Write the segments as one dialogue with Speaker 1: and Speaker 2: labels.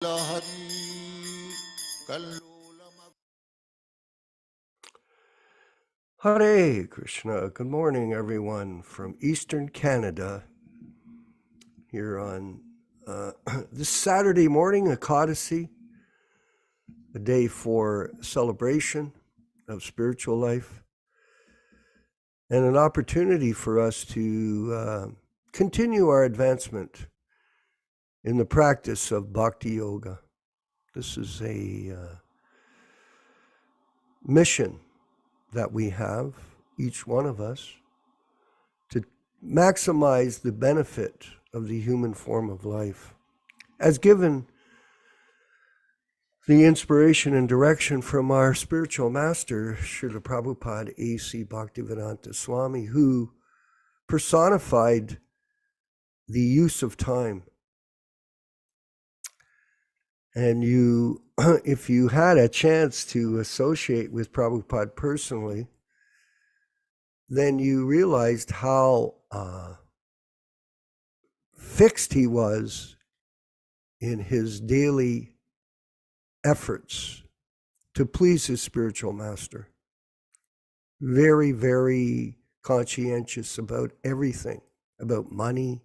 Speaker 1: Hare Krishna. Good morning, everyone from Eastern Canada here on this Saturday morning, Ekadasi, a day for celebration of spiritual life and an opportunity for us to continue our advancement in the practice of Bhakti Yoga. This is a mission that we have, each one of us, to maximize the benefit of the human form of life, as given the inspiration and direction from our spiritual master, Srila Prabhupada A.C. Bhaktivedanta Swami, who personified the use of time. And you, if you had a chance to associate with Prabhupada personally, then you realized how fixed he was in his daily efforts to please his spiritual master. Very, very conscientious about everything, about money.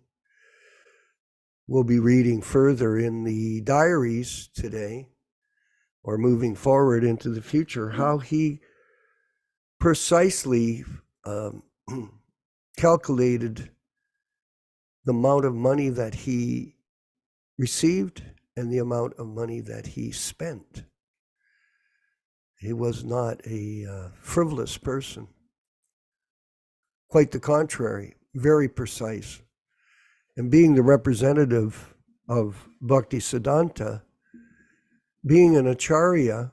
Speaker 1: We'll be reading further in the diaries today, or moving forward into the future, how he precisely calculated the amount of money that he received and the amount of money that he spent. He was not a frivolous person. Quite the contrary, very precise. And being the representative of Bhaktisiddhanta, being an Acharya,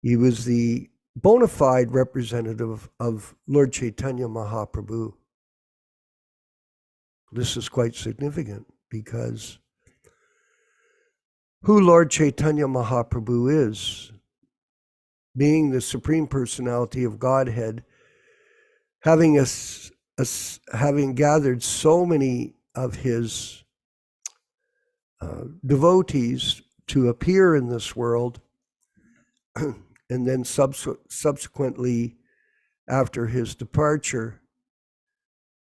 Speaker 1: he was the bona fide representative of Lord Chaitanya Mahaprabhu. This is quite significant because who Lord Chaitanya Mahaprabhu is, being the Supreme Personality of Godhead, having gathered so many of his devotees to appear in this world, and then subsequently after his departure,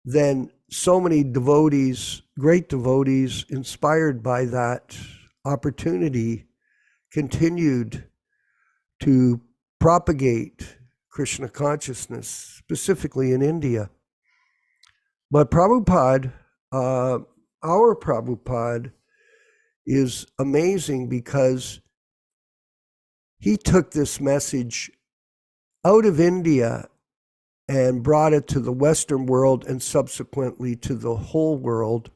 Speaker 1: then so many devotees, great devotees, inspired by that opportunity, continued to propagate Krishna consciousness, specifically in India. But Prabhupada, our Prabhupada, is amazing because he took this message out of India and brought it to the Western world and subsequently to the whole world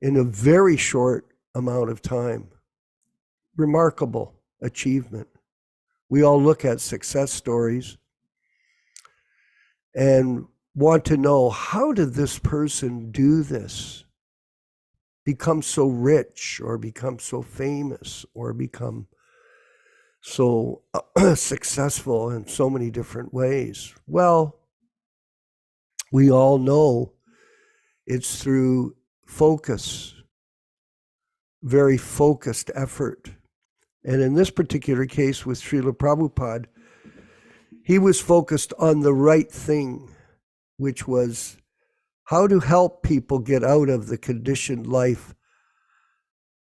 Speaker 1: in a very short amount of time. Remarkable achievement. We all look at success stories and want to know, how did this person do this? Become so rich, or become so famous, or become so successful in so many different ways? Well, we all know it's through focus, very focused effort. And in this particular case with Srila Prabhupada, he was focused on the right thing, which was how to help people get out of the conditioned life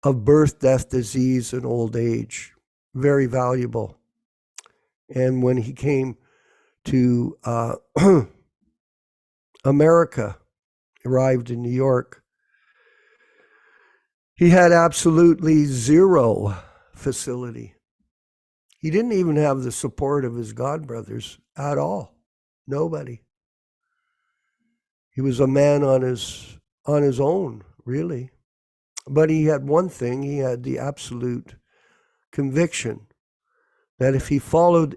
Speaker 1: of birth, death, disease, and old age. Very valuable. And when he came to America, arrived in New York, he had absolutely zero facility. He didn't even have the support of his godbrothers at all. Nobody. He was a man on his own, really. But he had one thing, he had the absolute conviction that if he followed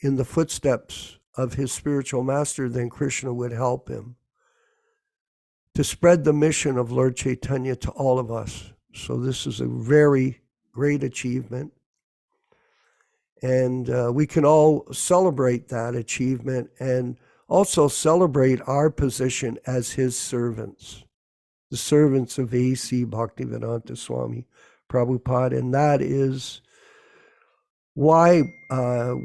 Speaker 1: in the footsteps of his spiritual master, then Krishna would help him to spread the mission of Lord Chaitanya to all of us. So this is a very great achievement. And we can all celebrate that achievement and also celebrate our position as his servants. the servants of A.C. Bhaktivedanta Swami Prabhupada. And that is why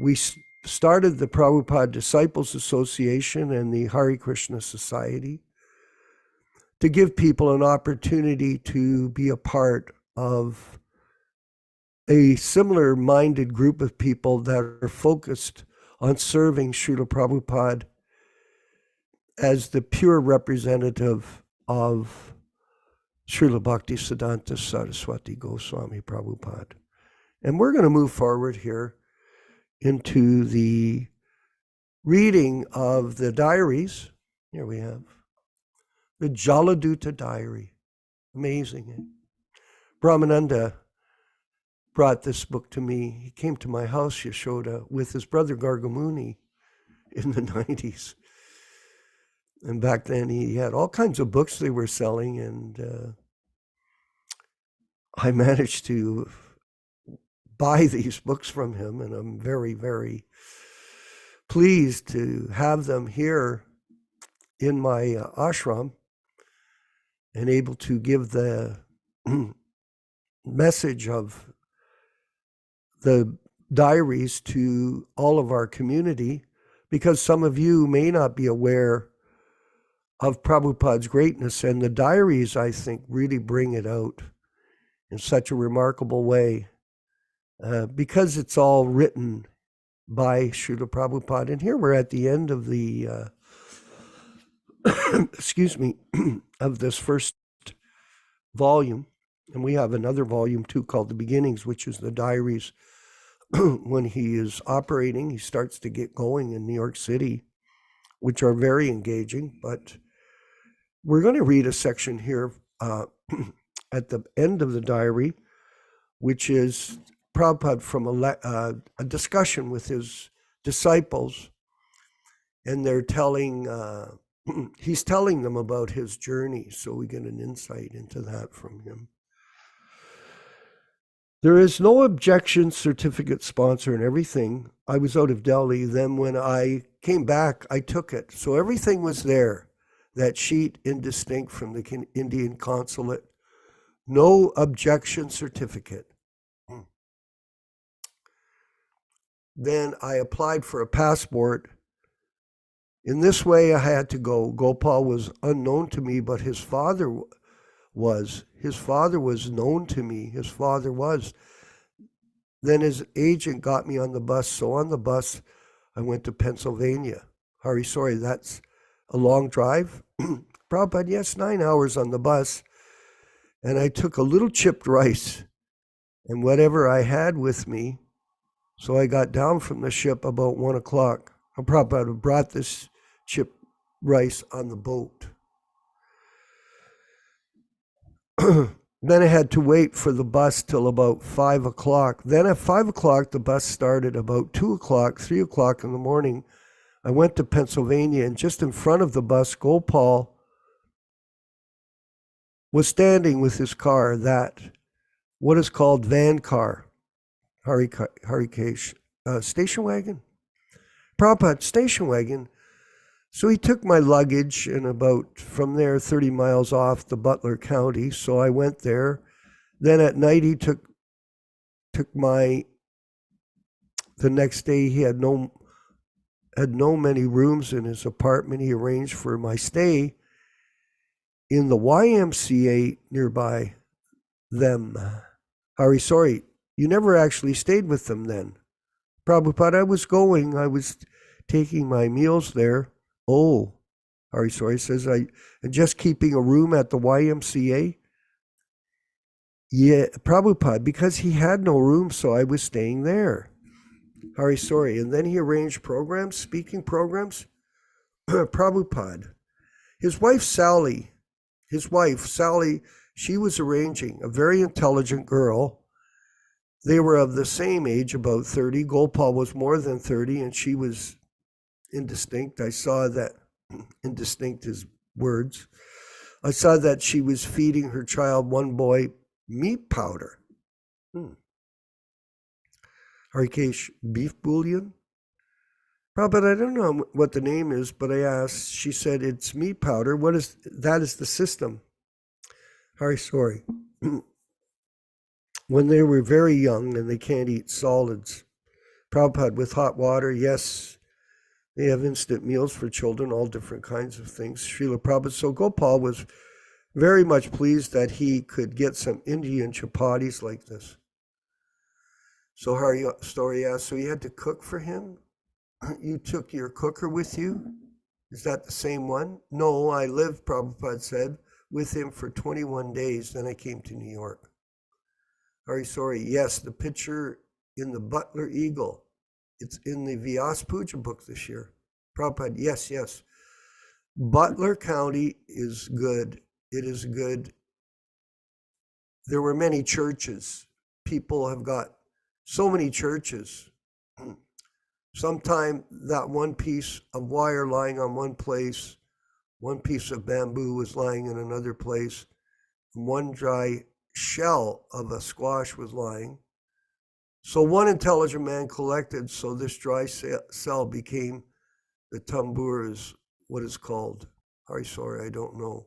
Speaker 1: we started the Prabhupada Disciples Association and the Hare Krishna Society, to give people an opportunity to be a part of a similar-minded group of people that are focused on serving Srila Prabhupada as the pure representative of Srila Bhaktisiddhanta Saraswati Goswami Prabhupada. And we're going to move forward here into the reading of the diaries. Here we have the Jaladuta diary. Amazing. Eh? Brahmananda brought this book to me. He came to my house, Yashoda, with his brother Gargamuni in the 90s. And back then he had all kinds of books they were selling, and I managed to buy these books from him, and I'm very, very pleased to have them here in my ashram and able to give the message of the diaries to all of our community, because some of you may not be aware of Prabhupada's greatness, and the diaries, I think, really bring it out in such a remarkable way, because it's all written by Srila Prabhupada. And here we're at the end of the excuse me, of this first volume. And we have another volume too called The Beginnings, which is the diaries when he is operating. He starts to get going in New York City, which are very engaging. But we're going to read a section here at the end of the diary, which is Prabhupada from a discussion with his disciples. And they're telling, he's telling them about his journey. So we get an insight into that from him. There is no objection certificate sponsor and everything. I was out of Delhi. Then when I came back, I took it. So everything was there. That sheet indistinct from the Indian consulate. No objection certificate. Then I applied for a passport. In this way, I had to go. Gopal was unknown to me, but his father was. His father was known to me. His father was. Then his agent got me on the bus. So on the bus, I went to Pennsylvania. Sorry, that's a long drive. Prabhupada, yes, 9 hours on the bus. And I took a little chipped rice and whatever I had with me. So I got down from the ship about 1 o'clock. Prabhupada brought this chipped rice on the boat. Then I had to wait for the bus till about 5 o'clock. Then at 5 o'clock, the bus started. About 2 o'clock, 3 o'clock in the morning, I went to Pennsylvania, and just in front of the bus, Gopal was standing with his car, what is called van car, station wagon. Prabhupada, station wagon. So he took my luggage, and about from there 30 miles off the Butler County. So I went there. Then at night he took the next day he had no many rooms in his apartment. He arranged for my stay in the YMCA nearby them. Sorry, you never actually stayed with them then. Prabhupada, I was taking my meals there. Oh, sorry, says I just keeping a room at the YMCA. Yeah, Prabhupada, because he had no room, so I was staying there. Sorry. And then he arranged programs, speaking programs. Prabhupada, his wife Sally, she was arranging, a very intelligent girl. They were of the same age, about 30. Gopal was more than 30, and she was indistinct. I saw that, indistinct is words. I saw that she was feeding her child, one boy, meat powder. Harikesh, beef bouillon? Prabhupada, I don't know what the name is, but I asked, she said, it's meat powder. That is the system. sorry. When they were very young and they can't eat solids, Prabhupada, with hot water, yes, they have instant meals for children, all different kinds of things. Srila Prabhupada. So Gopal was very much pleased that he could get some Indian chapatis like this. So Hare story asked, so you had to cook for him? You took your cooker with you? Is that the same one? No, I lived, Prabhupada said, with him for 21 days. Then I came to New York. Hare sorry, yes, the picture in the Butler Eagle. It's in the Vyas Puja book this year. Prabhupada, yes. Butler County is good. It is good. There were many churches. People have got so many churches. Sometime that one piece of wire lying on one place, one piece of bamboo was lying in another place, one dry shell of a squash was lying. So one intelligent man collected, so this dry cell became the tambur, is what is called. Sorry, I don't know.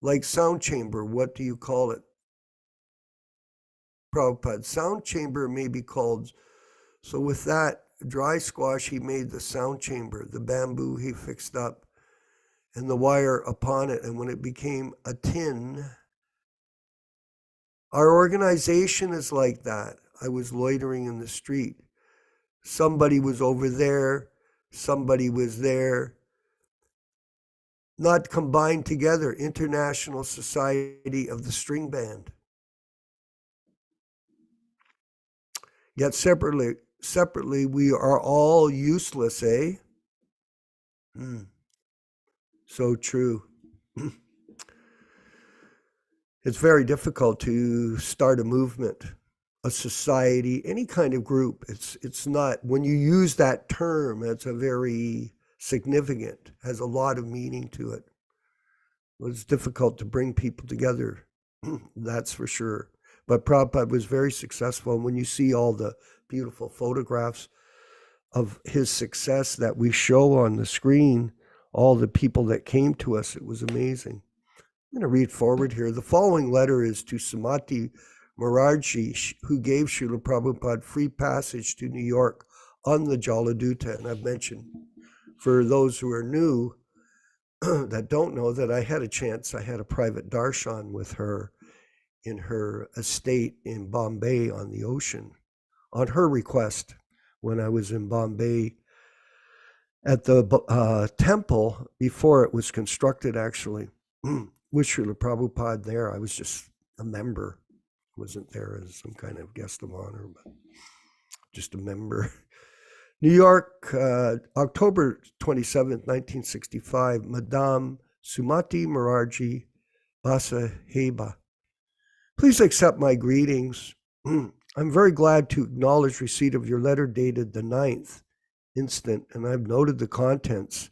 Speaker 1: Like sound chamber, what do you call it? Prabhupada, sound chamber may be called. So with that dry squash, he made the sound chamber, the bamboo he fixed up, and the wire upon it. And when it became a tin, our organization is like that. I was loitering in the street. Somebody was over there, somebody was there. Not combined together, International Society of the String Band. Yet separately, we are all useless, eh? So true. It's very difficult to start a movement, a society, any kind of group. It's not, when you use that term, it's a very significant, has a lot of meaning to it. It's difficult to bring people together, that's for sure. But Prabhupada was very successful. And when you see all the beautiful photographs of his success that we show on the screen, all the people that came to us, it was amazing. I'm going to read forward here. The following letter is to Sumati Morarji, who gave Srila Prabhupada free passage to New York on the Jaladuta. And I've mentioned, for those who are new, that don't know, that I had a private darshan with her in her estate in Bombay on the ocean, on her request, when I was in Bombay at the temple before it was constructed, actually, with Srila Prabhupada there. I was just a member, wasn't there as some kind of guest of honor, but just a member. New York, October 27th, 1965, Madame Sumati Morarji Vasaheba. Please accept my greetings. I'm very glad to acknowledge receipt of your letter dated the 9th instant, and I've noted the contents.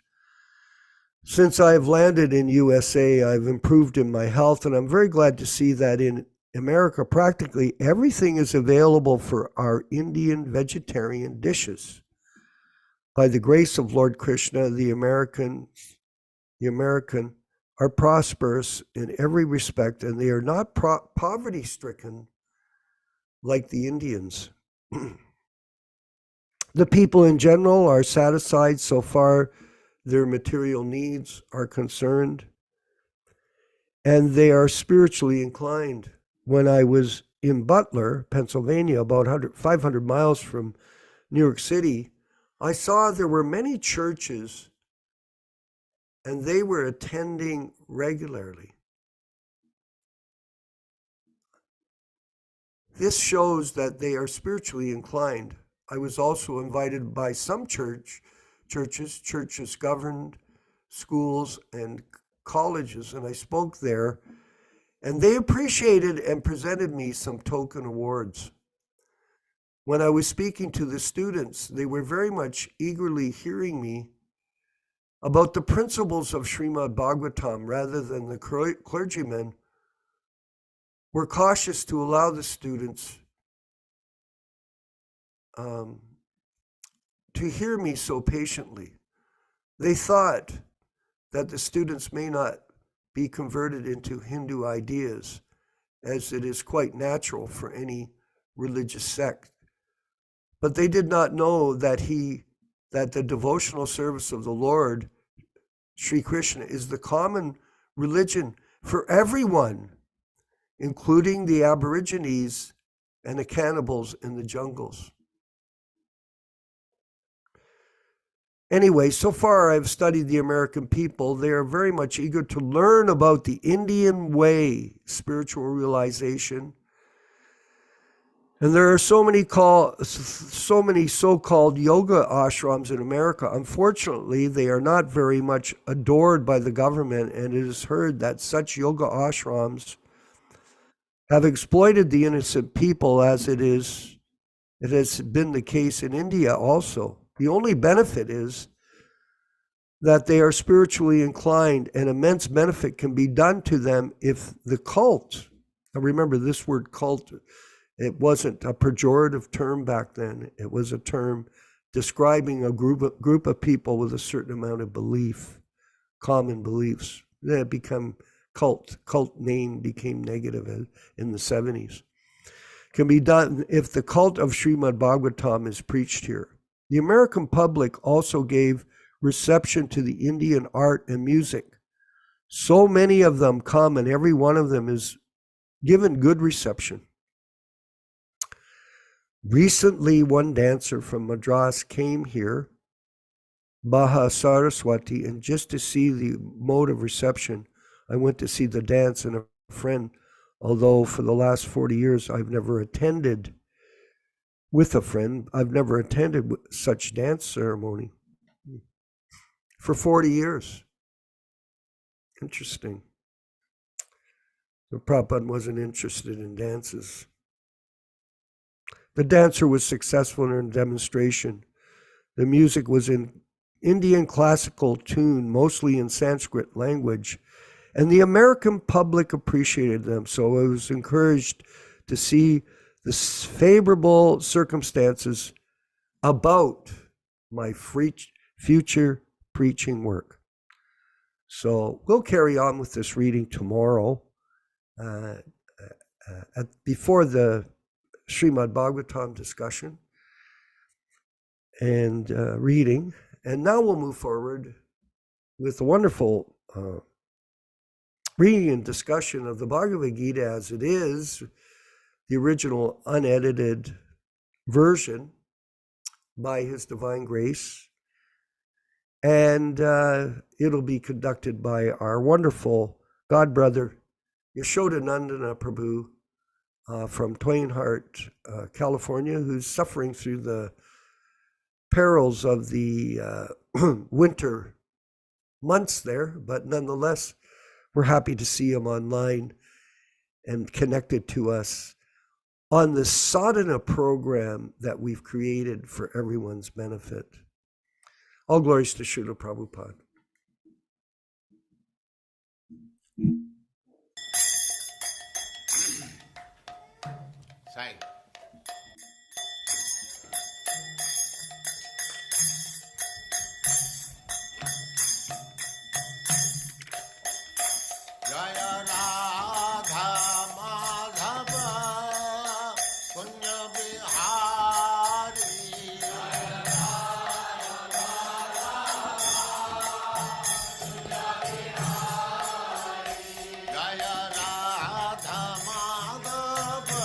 Speaker 1: Since I have landed in USA, I've improved in my health, and I'm very glad to see that in America, practically everything is available for our Indian vegetarian dishes. By the grace of Lord Krishna, the American are prosperous in every respect, and they are not poverty-stricken like the Indians. The people in general are satisfied so far their material needs are concerned, and they are spiritually inclined. When I was in Butler, Pennsylvania, about 500 miles from New York City, I saw there were many churches, and they were attending regularly. This shows that they are spiritually inclined. I was also invited by some churches governed, schools and colleges, and I spoke there, and they appreciated and presented me some token awards. When I was speaking to the students, they were very much eagerly hearing me about the principles of Srimad Bhagavatam, rather than the clergymen were cautious to allow the students to hear me so patiently. They thought that the students may not be converted into Hindu ideas, as it is quite natural for any religious sect. But they did not know that the devotional service of the Lord, Sri Krishna, is the common religion for everyone, including the Aborigines and the cannibals in the jungles. Anyway, so far I've studied the American people. They are very much eager to learn about the Indian way, spiritual realization. And there are so many so-called yoga ashrams in America. Unfortunately, they are not very much adored by the government, and it is heard that such yoga ashrams have exploited the innocent people, as it has been the case in India also. The only benefit is that they are spiritually inclined, and immense benefit can be done to them if the cult, now remember this word cult, it wasn't a pejorative term back then. It was a term describing a group of people with a certain amount of belief, common beliefs. Then it became cult. Cult name became negative in the 70s. Can be done if the cult of Srimad Bhagavatam is preached here. The American public also gave reception to the Indian art and music. So many of them come, and every one of them is given good reception. Recently, one dancer from Madras came here, Baha Saraswati, and just to see the mode of reception, I went to see the dance, and a friend, although for the last 40 years I've never attended with a friend, I've never attended such dance ceremony for 40 years. Interesting. The Prabhupada wasn't interested in dances. The dancer was successful in her demonstration. The music was in Indian classical tune, mostly in Sanskrit language, and the American public appreciated them. So I was encouraged to see the favorable circumstances about my future preaching work. So we'll carry on with this reading tomorrow before the Srimad Bhagavatam discussion and reading. And now we'll move forward with a wonderful reading and discussion of the Bhagavad-gītā As It Is, the original unedited version by His Divine Grace. And it'll be conducted by our wonderful godbrother, Yaśodā-nandana Prabhu, from Twain Harte, California, who's suffering through the perils of the winter months there, but nonetheless, we're happy to see him online and connected to us on the sadhana program that we've created for everyone's benefit. All glories to Srila Prabhupada.
Speaker 2: Sai. Jaya Radha Madhava Punya Bihari. Jaya Radha Punya Bihari. Jaya Radha Madhava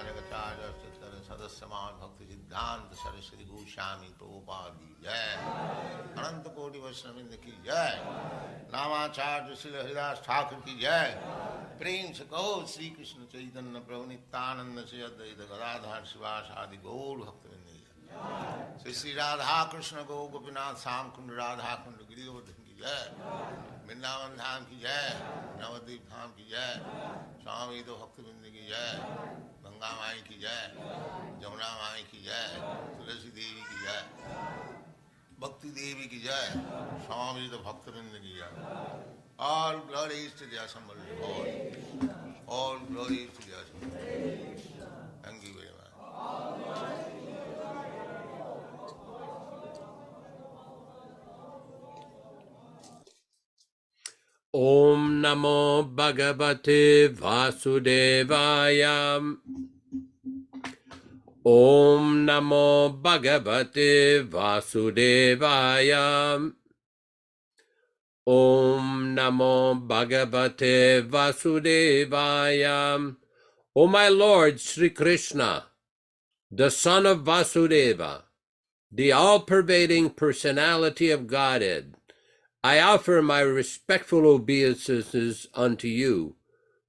Speaker 2: Prabhupada Sadasyaman Bhaktivedanta Saraswati Goswami Prabhupada ki jai. Ananta Koti Vaishnavindra ki jai. Namacharya Srila Haridas Thakur ki jai. Prem se kaho Sri Krishna Chaitanya Prabhu Nityananda Sri Advaita Gadadhar Sivasadi Gaur Bhaktivinoda ki jai. Sri Radha Krishna Gaur Gopinath Sam Kund Radha Kund Giridhardhan ki jai. Vrindavan Dham ki jai. Navadvip Dham ki jai. Swami Bhaktivinoda ki jai. Ganga Mai ki jai. Jamuna Mai ki jai. Tulasi Devi ki jai. Bhakti Devi ki jai. Swami Bhaktivinoda ki jai. All glories to the assembled Lord. All glories to the assembled Lord. Thank you very much.
Speaker 3: Om Namo Bhagavate Vasudevaya. Om Namo Bhagavate Vasudevaya. Om Namo Bhagavate Vasudevaya. O my Lord Sri Krishna, the Son of Vasudeva, the all-pervading personality of Godhead, I offer my respectful obeisances unto you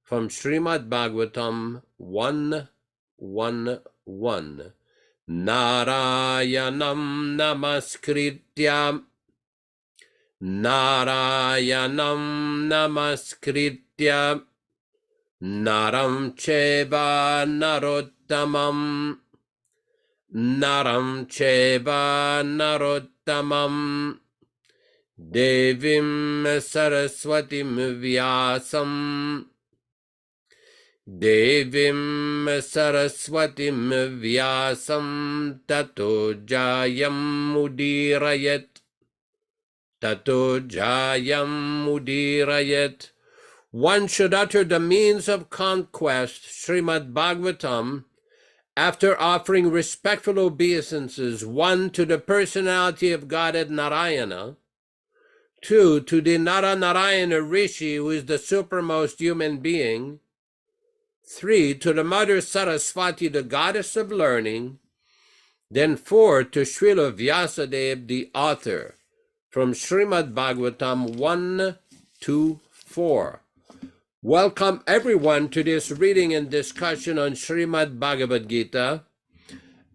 Speaker 3: from Srimad Bhagavatam 1:1:1. Narayanam namaskritya Narayanam namaskritya Naram cheva narottamam Naram cheva narottamam Devim Saraswatim Vyasam Devim Saraswatim Vyasam Tato Jayam Mudirayat Tato Jayam Mudirayat. One should utter the means of conquest, Srimad Bhagavatam, after offering respectful obeisances, 1 to the personality of Godhead Narayana, 2 to the Nara-Narayana Rishi, who is the supermost human being, 3 to the Mother Saraswati, the goddess of learning, then 4 to Srila Vyasadeva, the author, from Srimad Bhagavatam 1-4. Welcome everyone to this reading and discussion on Srimad Bhagavad-gītā.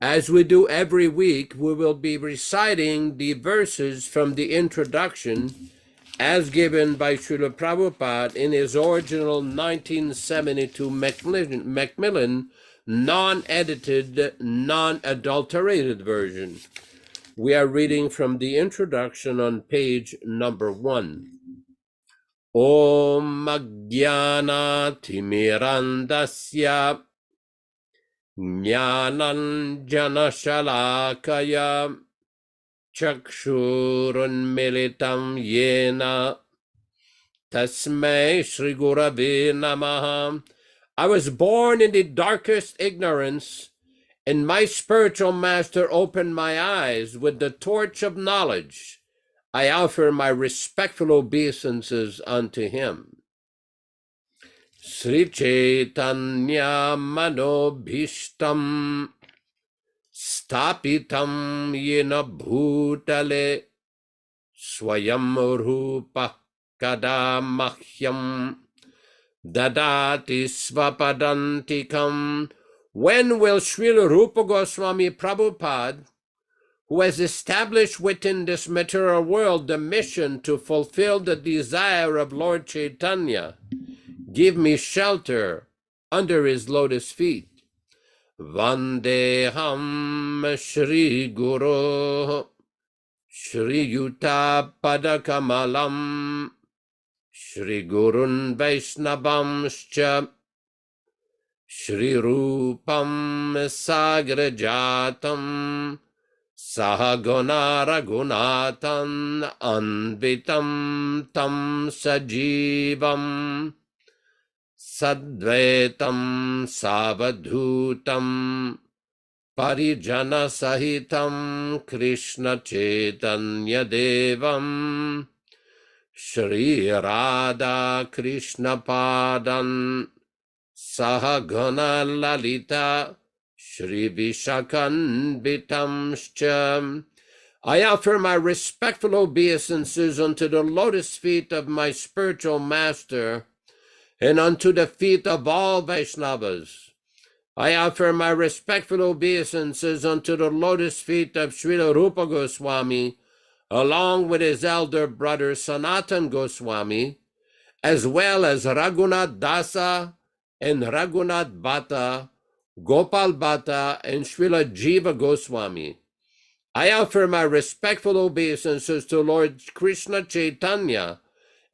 Speaker 3: As we do every week, we will be reciting the verses from the introduction as given by Srila Prabhupada in his original 1972 Macmillan non-edited, non-adulterated version. We are reading from the introduction on page number 1. Om Ajnana Timirandasya Jnananjana Shalakaya Chakshurunmilitam Yena Tasmai Shri Gurave Namaha. I was born in the darkest ignorance, and my spiritual master opened my eyes with the torch of knowledge. I offer my respectful obeisances unto him. Sri Chaitanya Manobhishtam Stapitam Yena Bhutale Swayam Rupa Kadamahyam Dadati Svapadantikam. When will Srila Rupa Goswami Prabhupada, who has established within this material world the mission to fulfill the desire of Lord Chaitanya, give me shelter under his lotus feet? Vandeham Shri Guru Shri Yuta Padakamalam Shri Gurun Vaishnavamscha Shri Rupam Sagrajatam Sahaguna Raghunatan Anvitam Tam Sajivam Sadvetam Savadhutam Parijana Sahitam Krishna Chaitanya Devam Shri Radha Krishna Padan Sahagana Lalita Shri Vishakanvitamscha. I offer my respectful obeisances unto the lotus feet of my spiritual master and unto the feet of all Vaishnavas. I offer my respectful obeisances unto the lotus feet of Srila Rupa Goswami, along with his elder brother Sanatan Goswami, as well as Raghunath Dasa and Raghunath Bhatta, Gopal Bhatta, and Srila Jiva Goswami. I offer my respectful obeisances to Lord Krishna Chaitanya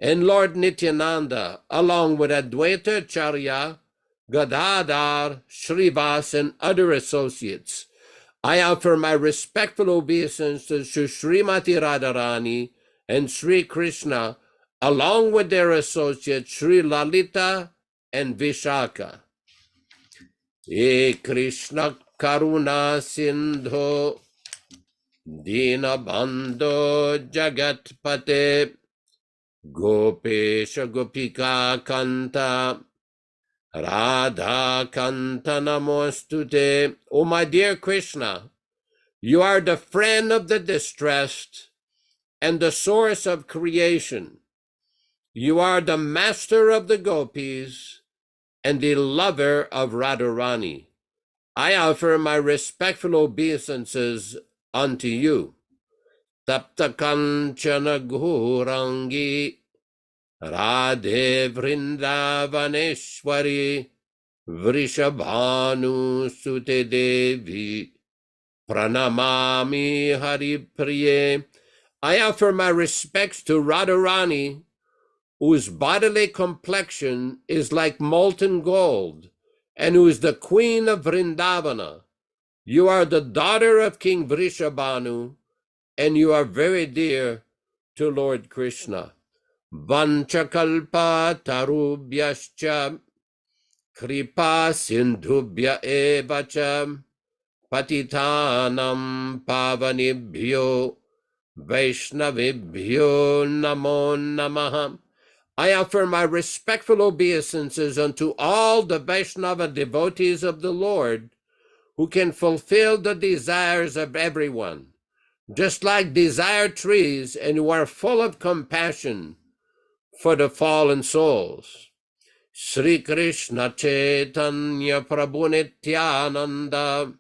Speaker 3: and Lord Nityananda, along with Advaita Acharya, Gadadhar, Srivas, and other associates. I offer my respectful obeisances to Srimati Radharani and Sri Krishna, along with their associates Sri Lalita and Vishaka. E Krishna Karuna Sindho Dinabandho Jagatpate Gopesha Gopika Kanta Radha Kanta Namostute. O my dear Krishna, you are the friend of the distressed and the source of creation. You are the master of the gopis and the lover of Radharani. I offer my respectful obeisances unto you. Tapta Kanchana Ghurangi Radhe Vrindavaneshwari Vrishabhanu Sute Devi Pranamami Hari Priye. I offer my respects to Radharani, whose bodily complexion is like molten gold, and who is the queen of Vrindavana. You are the daughter of King Vrishabhanu, and you are very dear to Lord Krishna. Vanchakalpa tarubhyascha kripa sindhubhya evacha patitanam pavanibhyo vaishnavibhyo namo namaha. I offer my respectful obeisances unto all the Vaishnava devotees of the Lord who can fulfill the desires of everyone, just like desire trees, and who are full of compassion for the fallen souls. Sri Krishna Chaitanya Prabhu Nityananda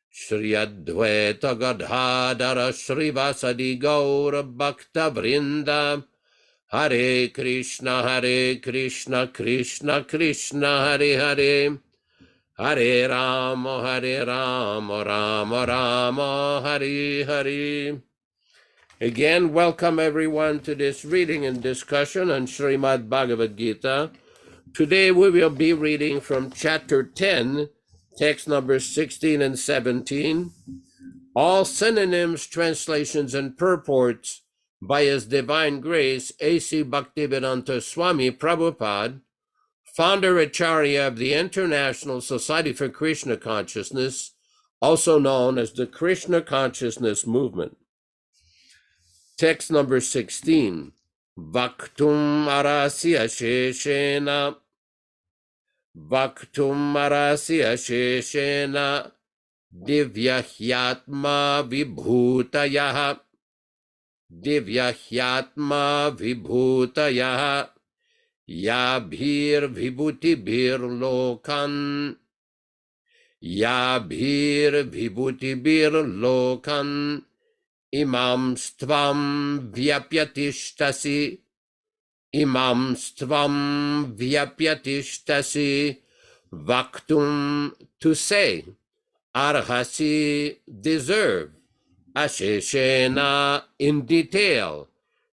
Speaker 3: Shri Advaita Gadadhara Srivasadi Gaura Bhakta Vrinda Hare Krishna Krishna Krishna Hare Hare Hare Rama Rama Rama Hare Hare. Again, welcome everyone to this reading and discussion on Srimad Bhagavad-gītā. Today we will be reading from chapter 10, text numbers 16 and 17. All synonyms, translations, and purports by His Divine Grace A.C. Bhaktivedanta Swami Prabhupāda, Founder-Ācārya of the International Society for Krishna Consciousness, also known as the Krishna Consciousness Movement. Text number 16. Vaktum arasya sheshena divyahyatma vibhutayah yabhir vibhutibhir lokan imam stvam vyapyatishtasi vaktum, to say, arhasi, deserve, asheshena, in detail,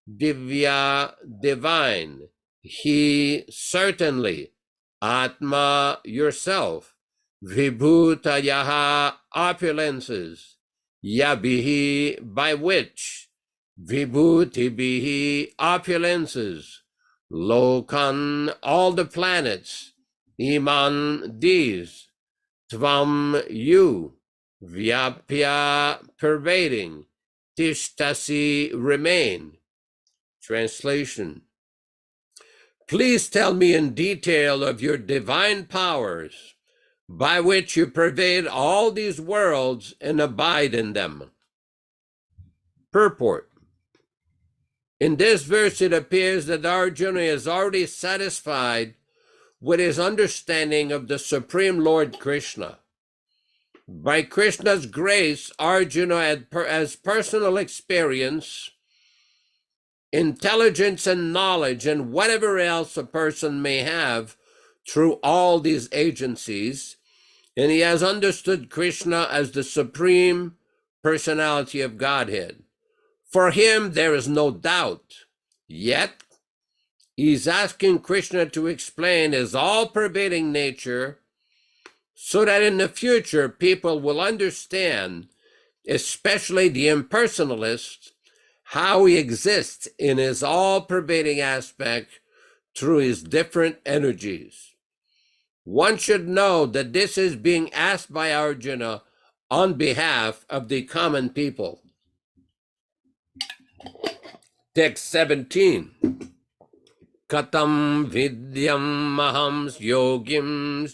Speaker 3: divya, divine, he, certainly, atma, yourself, vibhutayaha, opulences, yabihi, by which, vibhutibihi, opulences, lokan, all the planets, iman, these, tvam, you, vyapya, pervading, tishtasi, remain. Translation. Please tell me in detail of your divine powers by which you pervade all these worlds and abide in them. Purport. In this verse, it appears that Arjuna is already satisfied with his understanding of the Supreme Lord Krishna. By Krishna's grace, Arjuna has personal experience, intelligence and knowledge, and whatever else a person may have through all these agencies, and he has understood Krishna as the Supreme Personality of Godhead. For him, there is no doubt. Yet, he's asking Krishna to explain his all-pervading nature so that in the future people will understand, especially the impersonalists, how he exists in his all-pervading aspect through his different energies. One should know that this is being asked by Arjuna on behalf of the common people. Text 17. Katam vidyam maham yogim.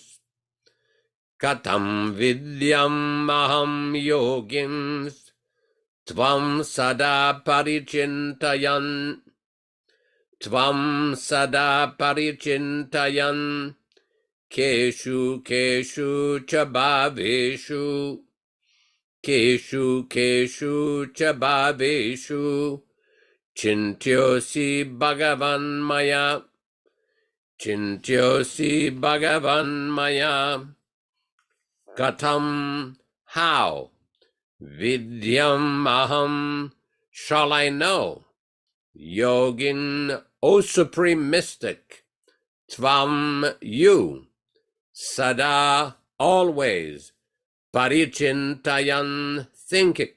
Speaker 3: Katam vidyam maham yogim. Tvam sada parichintayan. Tvam sada parichintayan. Keshu keshu chabhaveshu. Keshu keshu chabhaveshu. Chintyosi Bhagavan Maya. Chintyosi Bhagavan Maya. Katam, how? Vidyam aham, shall I know? Yogin, O Supreme Mystic. Tvam, you. Sada, always. Parichintayan, thinking.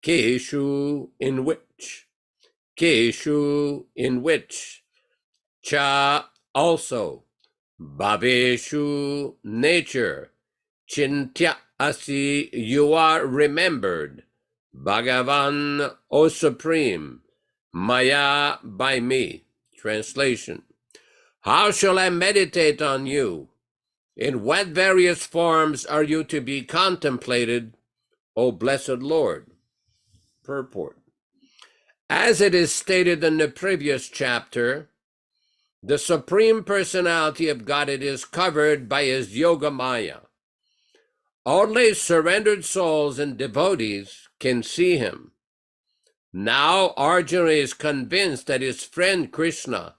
Speaker 3: Keshu, in which. Keshu, in which. Cha, also. Bhaveshu, nature. Chintya asi, you are remembered. Bhagavan, O Supreme. Maya, by me. Translation. How shall I meditate on you? In what various forms are you to be contemplated, O blessed Lord? Purport. As it is stated in the previous chapter, the Supreme Personality of Godhead is covered by his Yoga Maya. Only surrendered souls and devotees can see him. Now Arjuna is convinced that his friend Krishna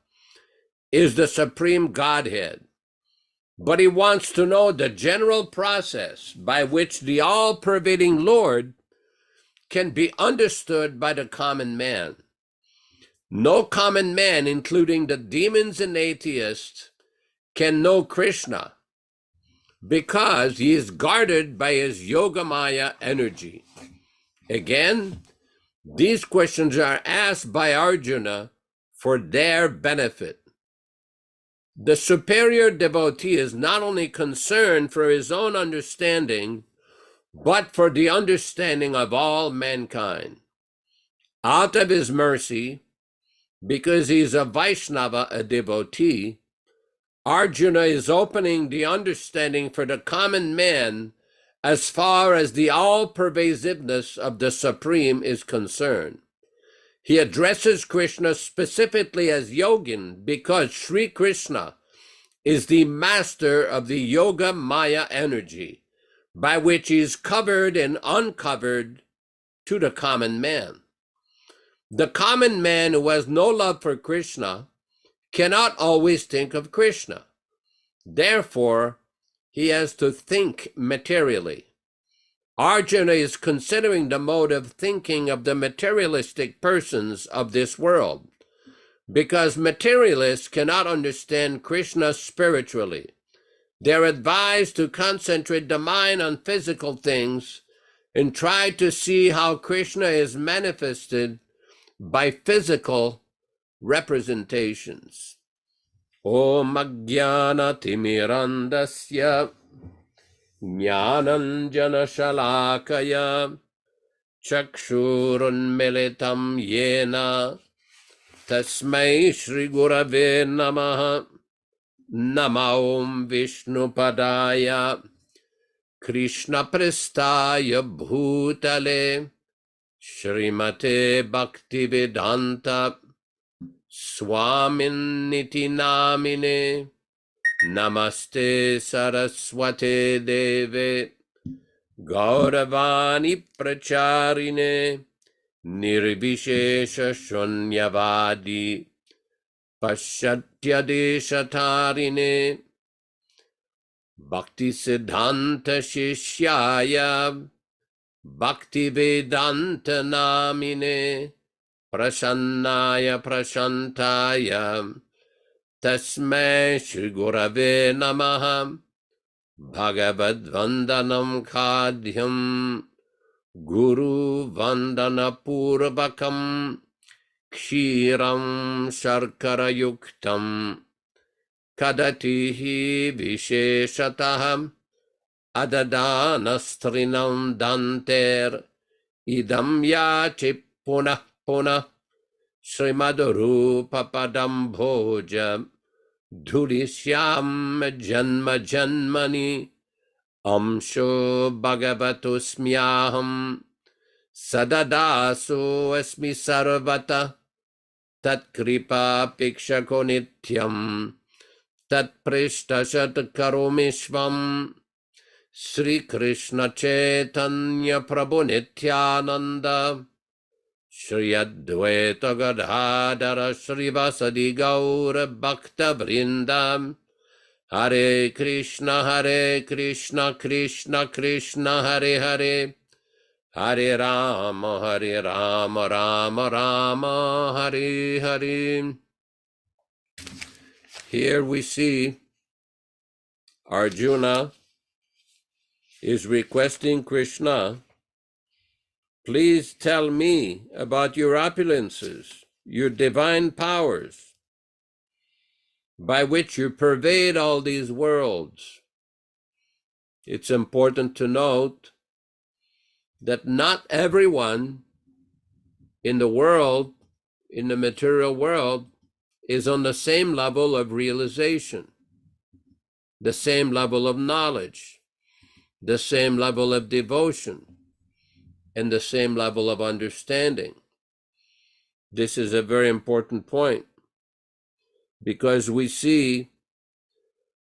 Speaker 3: is the Supreme Godhead, but he wants to know the general process by which the all-pervading Lord can be understood by the common man. No common man, including the demons and atheists, can know Krishna because he is guarded by his Yogamaya energy. Again, these questions are asked by Arjuna for their benefit. The superior devotee is not only concerned for his own understanding, but for the understanding of all mankind. Out of his mercy, because he's a Vaishnava, a devotee, Arjuna is opening the understanding for the common man as far as the all-pervasiveness of the Supreme is concerned. He addresses Krishna specifically as Yogin because Sri Krishna is the master of the Yoga Maya energy, by which he is covered and uncovered to the common man. The common man who has no love for Krishna cannot always think of Krishna. Therefore, he has to think materially. Arjuna is considering the mode of thinking of the materialistic persons of this world, because materialists cannot understand Krishna spiritually. They're advised to concentrate the mind on physical things and try to see how Krishna is manifested by physical representations. Om Ajnana Timirandasya Jnananjana Shalakaya Chakshurunmilitam Yena Tasmai Shri Gurave Namaha. Nama Om Vishnupadaya Krishna Prestaya Bhutale Srimate Bhaktivedanta Swami Namine Namaste Saraswate Deve Gauravani Pracharine Nirvishesha Shunyavadi Paschatya Deshatarine Bhakti Siddhanta Shishyaya Bhaktivedanta Namine Prasannaya Prashantaya Tasmai Shri Gurave Namaha Bhagavad-vandanam Khadyam Guru Vandana Purvakam Kshiram Sharkara Yuktam Kadatihi Visheshataham Adadana Danter Idam Yachi Punah Punah Srimad Padam Bhoja Dhurishyam Janma Janmani Amsho Bhagavatosmyaham Sadadaso Asmi Sarvata Tat Kripa Pikshako Nityam Tat Prishtashat Karomishvam Sri Krishna Chaitanya Prabhu Nityananda Shri Advaita Gadadhara Shri Vasadi Gaura Bhakta Vrindam Hare Krishna Krishna Krishna Hare Hare Hare Rama Rama Rama Hare Hare. Here we see Arjuna is requesting Krishna, please tell me about your opulences, your divine powers, by which you pervade all these worlds. It's important to note that not everyone in the world, in the material world, is on the same level of realization, the same level of knowledge, the same level of devotion, and the same level of understanding. This is a very important point, because we see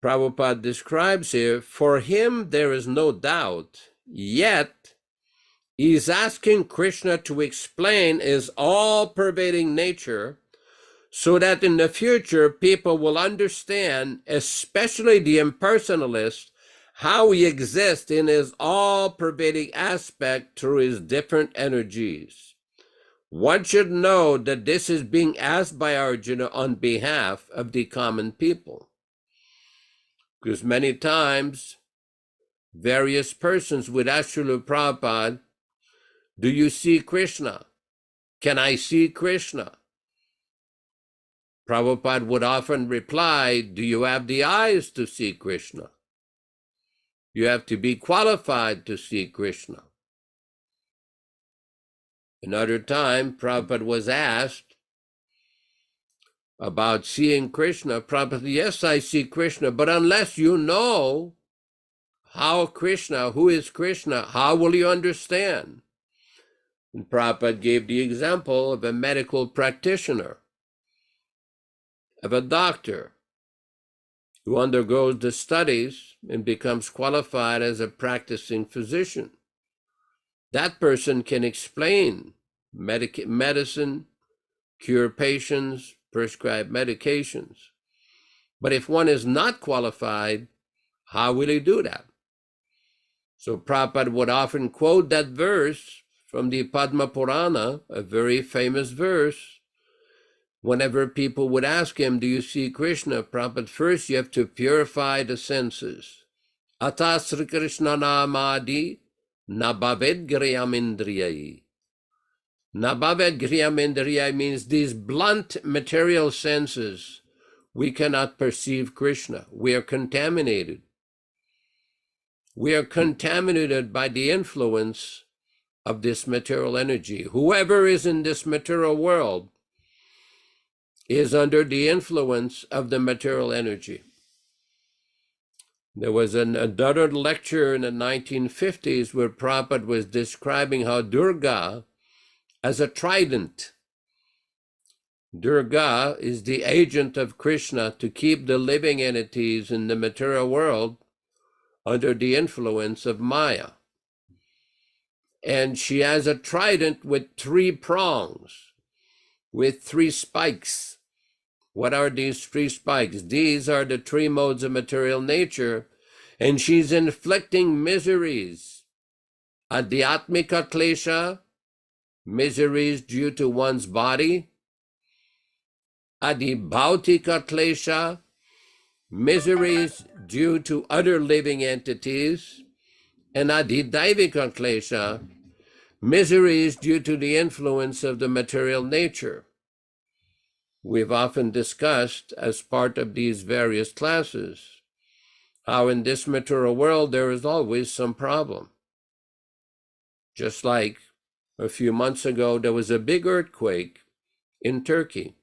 Speaker 3: Prabhupada describes here, for him there is no doubt, yet he's asking Krishna to explain his all-pervading nature so that in the future people will understand, especially the impersonalists, how he exists in his all-pervading aspect through his different energies. One should know that this is being asked by Arjuna on behalf of the common people. Because many times, various persons would ask Srila Prabhupada, do you see Krishna? Can I see Krishna? Prabhupada would often reply, do you have the eyes to see Krishna? You have to be qualified to see Krishna. Another time, Prabhupada was asked about seeing Krishna. Prabhupada said, yes, I see Krishna, but unless you know how Krishna, who is Krishna, how will you understand? And Prabhupada gave the example of a medical practitioner, of a doctor who undergoes the studies and becomes qualified as a practicing physician. That person can explain medicine, cure patients, prescribe medications. But if one is not qualified, how will he do that? So Prabhupada would often quote that verse from the Padma Purana, a very famous verse. Whenever people would ask him, do you see Krishna? Prabhupada, first you have to purify the senses. Ata Sri Krishna namadi nabhaved griyam indriyai. Nabhaved griyam indriyai means these blunt material senses, we cannot perceive Krishna. We are contaminated. We are contaminated by the influence of this material energy. Whoever is in this material world, is under the influence of the material energy. There was another lecture in the 1950s where Prabhupada was describing how Durga, as a trident, Durga is the agent of Krishna to keep the living entities in the material world under the influence of Maya. And she has a trident with 3 prongs, with 3 spikes. What are these 3 spikes? These are the 3 modes of material nature, and she's inflicting miseries. Adhyatmika klesha, miseries due to one's body. Adhibhautika klesha, miseries due to other living entities. And adhidaivika klesha, miseries due to the influence of the material nature. We've often discussed, as part of these various classes, how in this material world there is always some problem. Just like a few months ago, there was a big earthquake in Turkey.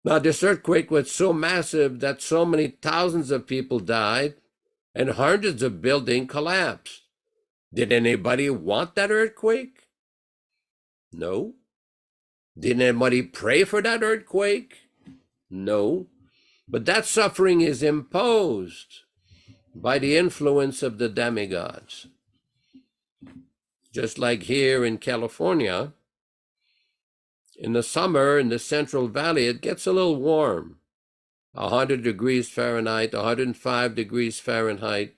Speaker 3: Now, this earthquake was so massive that so many thousands of people died and hundreds of buildings collapsed. Did anybody want that earthquake? No. Did anybody pray for that earthquake? No. But that suffering is imposed by the influence of the demigods. Just like here in California, in the summer in the Central Valley, it gets a little warm. 100 degrees Fahrenheit, 105 degrees Fahrenheit.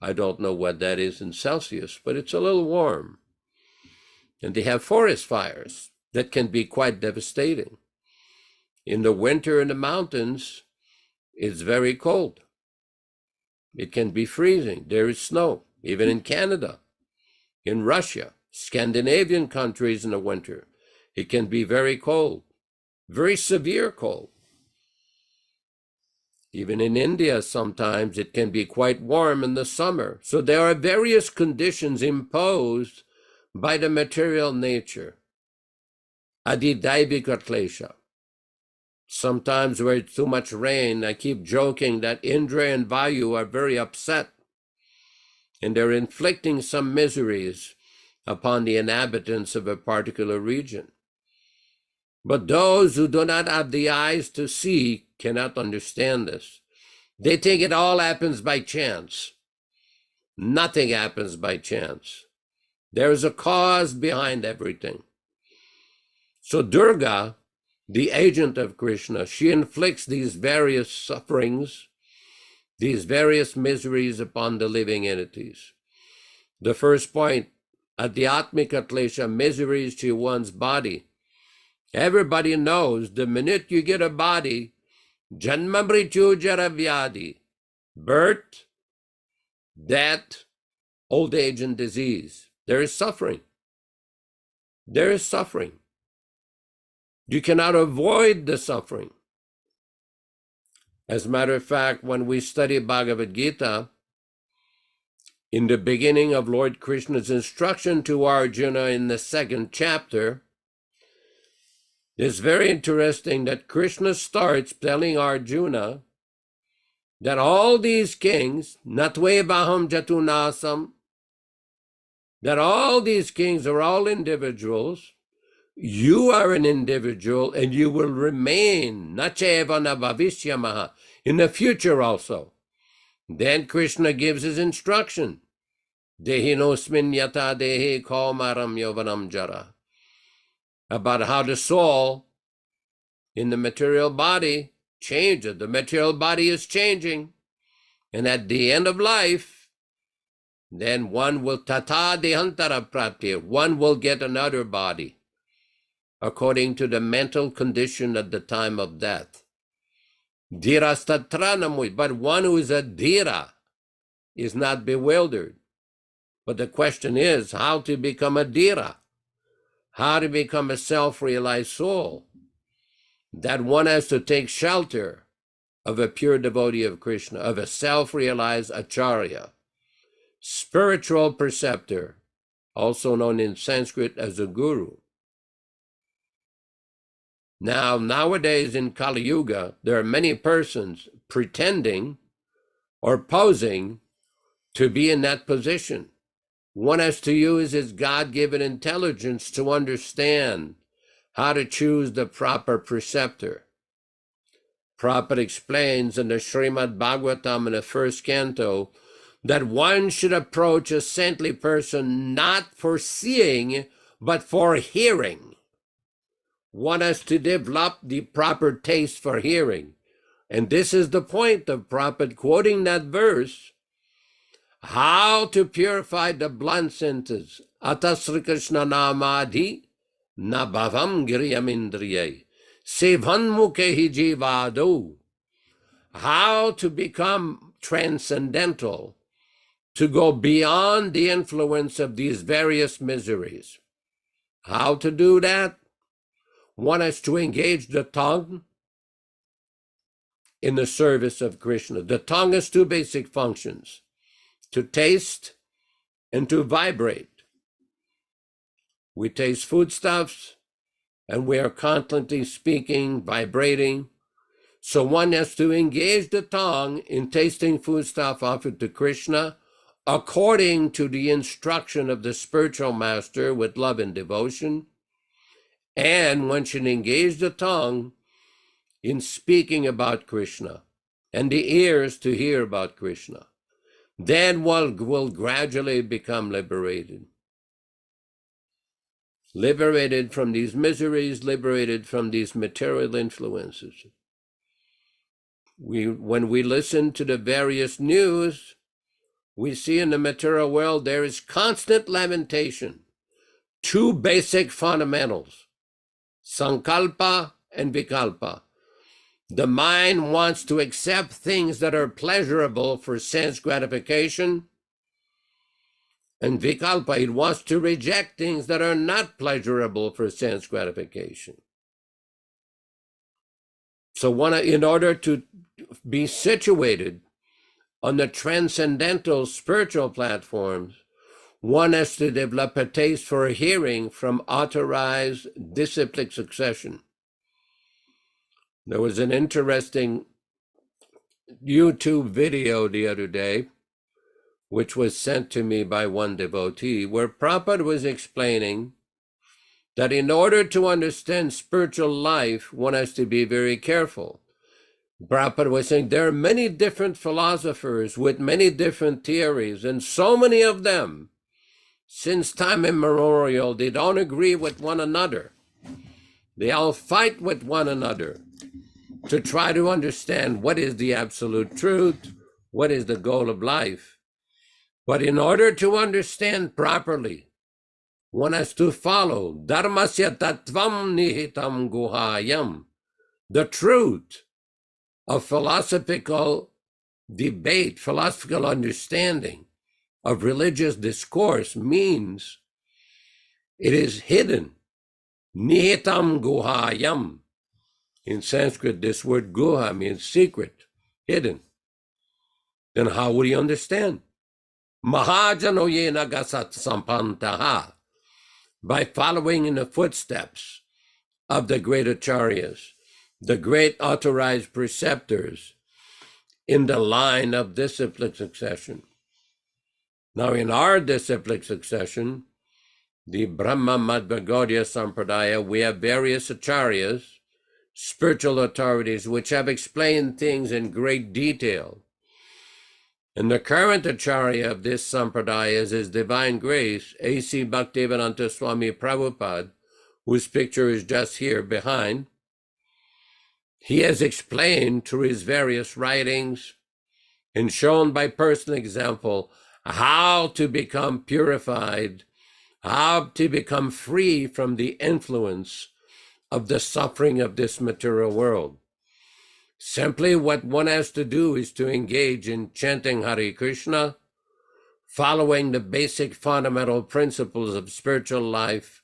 Speaker 3: I don't know what that is in Celsius, but it's a little warm. And they have forest fires that can be quite devastating. In the winter in the mountains, it's very cold. It can be freezing. There is snow, even in Canada, in Russia, Scandinavian countries in the winter. It can be very cold, very severe cold. Even in India, sometimes it can be quite warm in the summer. So there are various conditions imposed by the material nature. Adhidaivika klesha. Sometimes where it's too much rain, I keep joking that Indra and Vayu are very upset, and they're inflicting some miseries upon the inhabitants of a particular region. But those who do not have the eyes to see cannot understand this. They think it all happens by chance. Nothing happens by chance. There is a cause behind everything. So Durga, the agent of Krishna, she inflicts these various sufferings, these various miseries upon the living entities. The first point, adhyatmika klesha, miseries to one's body. Everybody knows the minute you get a body, janma mrityu jara vyadi, birth, death, old age, and disease. There is suffering. There is suffering. You cannot avoid the suffering. As a matter of fact, when we study Bhagavad-gītā, in the beginning of Lord Krishna's instruction to Arjuna in the 2nd chapter, it's very interesting that Krishna starts telling Arjuna that all these kings, natvevaham jatunasam, that all these kings are all individuals. You are an individual and you will remain nacheva na bhavishyamaha, in the future also. Then Krishna gives his instruction. Dehinosmin yata dehi kaumaram yovanam jara. About how the soul in the material body changes. The material body is changing. And at the end of life, then one will tata dehantara prapti, one will get another body according to the mental condition at the time of death. Dhirastatranamui, but one who is a dhira is not bewildered. But the question is how to become a dhira. How to become a self-realized soul. That one has to take shelter of a pure devotee of Krishna, of a self-realized acharya, spiritual preceptor, also known in Sanskrit as a guru. Now, nowadays in Kali Yuga, there are many persons pretending or posing to be in that position. One has to use his God-given intelligence to understand how to choose the proper preceptor. Prabhupada explains in the Srimad Bhagavatam in the first canto that one should approach a saintly person not for seeing, but for hearing. One has to develop the proper taste for hearing. And this is the point of Prabhupada quoting that verse, how to purify the blunt senses. Atasri Krishna namadhi nabhavam giriyamindriye sevanmukhe jivado. How to become transcendental, to go beyond the influence of these various miseries. How to do that? One has to engage the tongue in the service of Krishna. The tongue has two basic functions, to taste and to vibrate. We taste foodstuffs and we are constantly speaking, vibrating. So one has to engage the tongue in tasting foodstuff offered to Krishna according to the instruction of the spiritual master with love and devotion. And one should engage the tongue in speaking about Krishna and the ears to hear about Krishna. Then one will gradually become liberated. Liberated from these miseries, liberated from these material influences. When we listen to the various news, we see in the material world there is constant lamentation. Two basic fundamentals, sankalpa and vikalpa. The mind wants to accept things that are pleasurable for sense gratification, and vikalpa, it wants to reject things that are not pleasurable for sense gratification. So in order to be situated on the transcendental spiritual platforms, one has to develop a taste for hearing from authorized disciplic succession. There was an interesting YouTube video the other day, which was sent to me by one devotee, where Prabhupada was explaining that in order to understand spiritual life, one has to be very careful. Prabhupada was saying there are many different philosophers with many different theories, and so many of them, since time immemorial, they don't agree with one another. They all fight with one another to try to understand what is the absolute truth, what is the goal of life. But in order to understand properly, one has to follow dharmasya tattvam nihitam guhayam. The truth of philosophical debate, philosophical understanding of religious discourse means it is hidden. Nihitam guhayam. In Sanskrit, this word guha means secret, hidden. Then how would he understand? Mahajano yena gasat sampantaha. By following in the footsteps of the great acharyas, the great authorized preceptors in the line of disciplic succession. Now in our disciplic succession, the Brahma Madhva Gaudiya Sampradaya, we have various acharyas, spiritual authorities, which have explained things in great detail. And the current acharya of this sampradaya is His Divine Grace A.C. Bhaktivedanta Swami Prabhupāda, whose picture is just here behind. He has explained through his various writings and shown by personal example how to become purified, how to become free from the influence of the suffering of this material world. Simply what one has to do is to engage in chanting Hare Krishna, following the basic fundamental principles of spiritual life,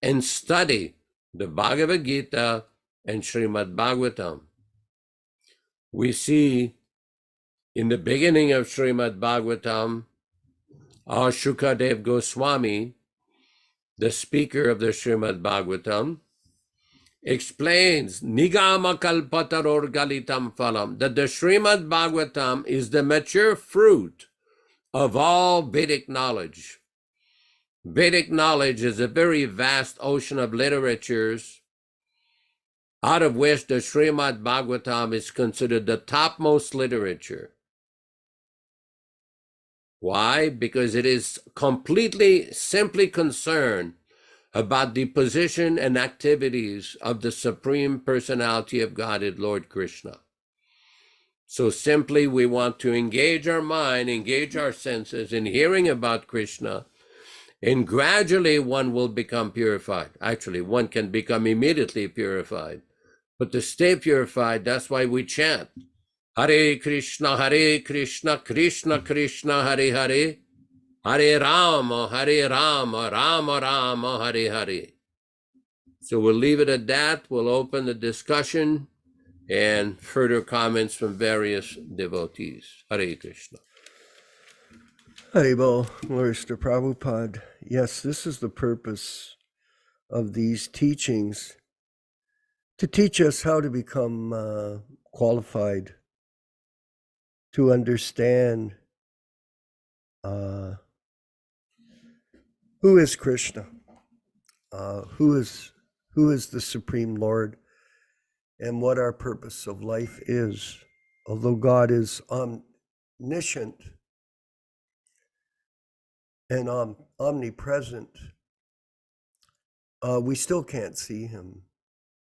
Speaker 3: and study the Bhagavad-gītā and Srimad Bhagavatam. We see in the beginning of Srimad Bhagavatam, our Shukadev Goswami, the speaker of the Srimad Bhagavatam, explains Nigama Kalpataror Galitam Phalam, that the Srimad Bhagavatam is the mature fruit of all Vedic knowledge. Vedic knowledge is a very vast ocean of literatures, out of which the Srimad Bhagavatam is considered the topmost literature. Why? Because it is simply concerned about the position and activities of the Supreme Personality of Godhead, Lord Krishna. So simply we want to engage our mind, engage our senses in hearing about Krishna, and gradually one will become purified. Actually, one can become immediately purified. But to stay purified, that's why we chant Hare Krishna, Krishna Krishna, Hare Hare, Hare Rama, Rama Rama, Hare Hare. So we'll leave it at that. We'll open the discussion and further comments from various devotees. Hare Krishna.
Speaker 1: Haribol, glories to Prabhupada. Yes, this is the purpose of these teachings, to teach us how to become qualified, to understand who is Krishna, who is the Supreme Lord, and what our purpose of life is. Although God is omniscient and omnipresent, we still can't see him.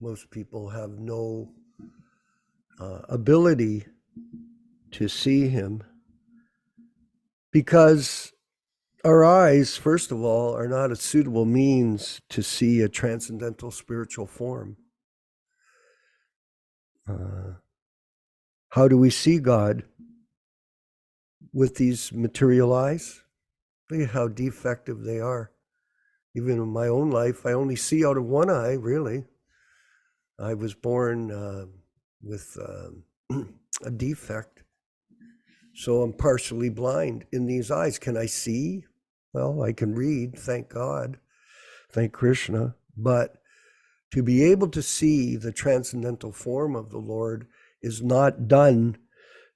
Speaker 1: Most people have no ability to see him because our eyes, first of all, are not a suitable means to see a transcendental spiritual form. How do we see God? With these material eyes? Look at how defective they are. Even in my own life, I only see out of one eye, really. I was born with a defect, so I'm partially blind in these eyes. Can I see? Well, I can read, thank God, thank Krishna, but to be able to see the transcendental form of the Lord is not done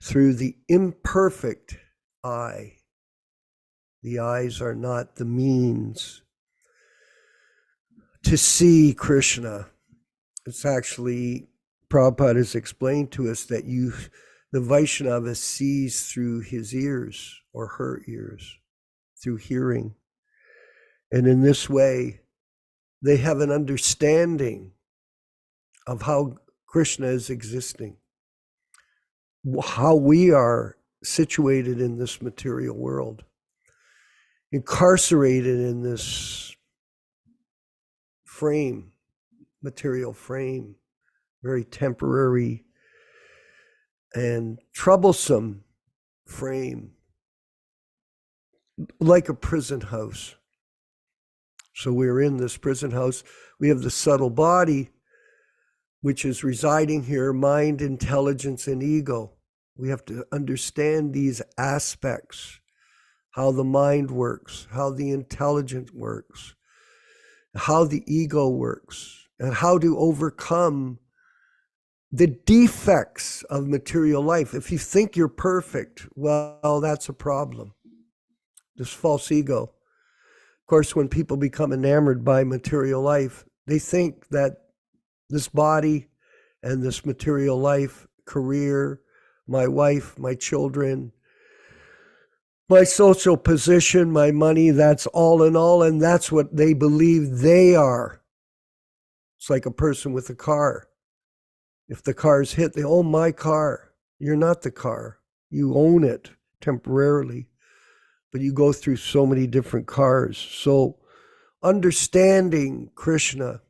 Speaker 1: through the imperfect eye. The eyes are not the means to see Krishna. It's actually, Prabhupada has explained to us that the Vaishnava sees through his ears or her ears, through hearing. And in this way, they have an understanding of how Krishna is existing, how we are situated in this material world, incarcerated in this frame, material frame, very temporary and troublesome frame, like a prison house. So we're in this prison house. We have the subtle body, which is residing here, mind, intelligence, and ego. We have to understand these aspects, how the mind works, how the intelligence works, how the ego works, and how to overcome the defects of material life. If you think you're perfect, well, that's a problem. This false ego. Of course, when people become enamored by material life, they think that this body and this material life, career, my wife, my children, my social position, my money, that's all in all, and that's what they believe they are. It's like a person with a car. If the car's hit, they own my car. You're not the car. You own it temporarily, but you go through so many different cars. So understanding Krishna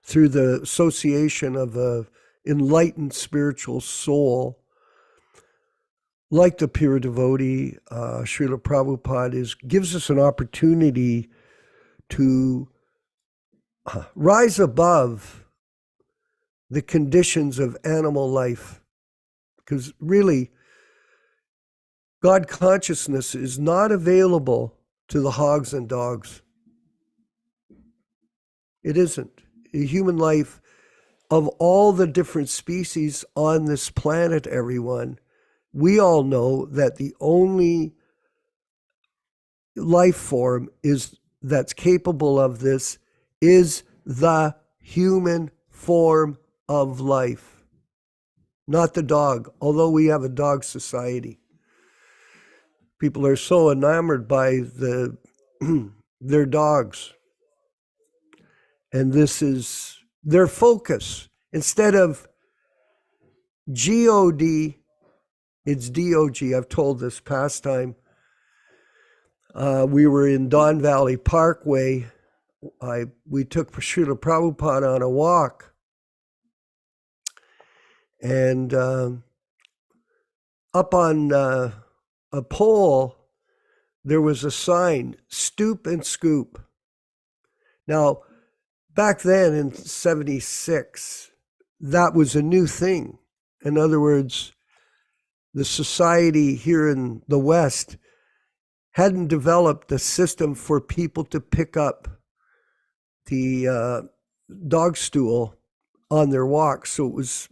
Speaker 1: through the association of an enlightened spiritual soul, like the pure devotee, Srila Prabhupada, gives us an opportunity to rise above the conditions of animal life. Because really, God consciousness is not available to the hogs and dogs. It isn't. human life of all the different species on this planet, everyone, we all know that the only life form that's capable of this is the human form of life, not the dog, although we have a dog society. People are so enamored by their dogs. And this is their focus. Instead of G-O-D, it's D-O-G. I've told this past time. We were in Don Valley Parkway. We took Srila Prabhupada on a walk. And up on a pole, there was a sign, stoop and scoop. Now, back then in 76, that was a new thing. In other words, the society here in the West hadn't developed a system for people to pick up the dog stool on their walks. So it was,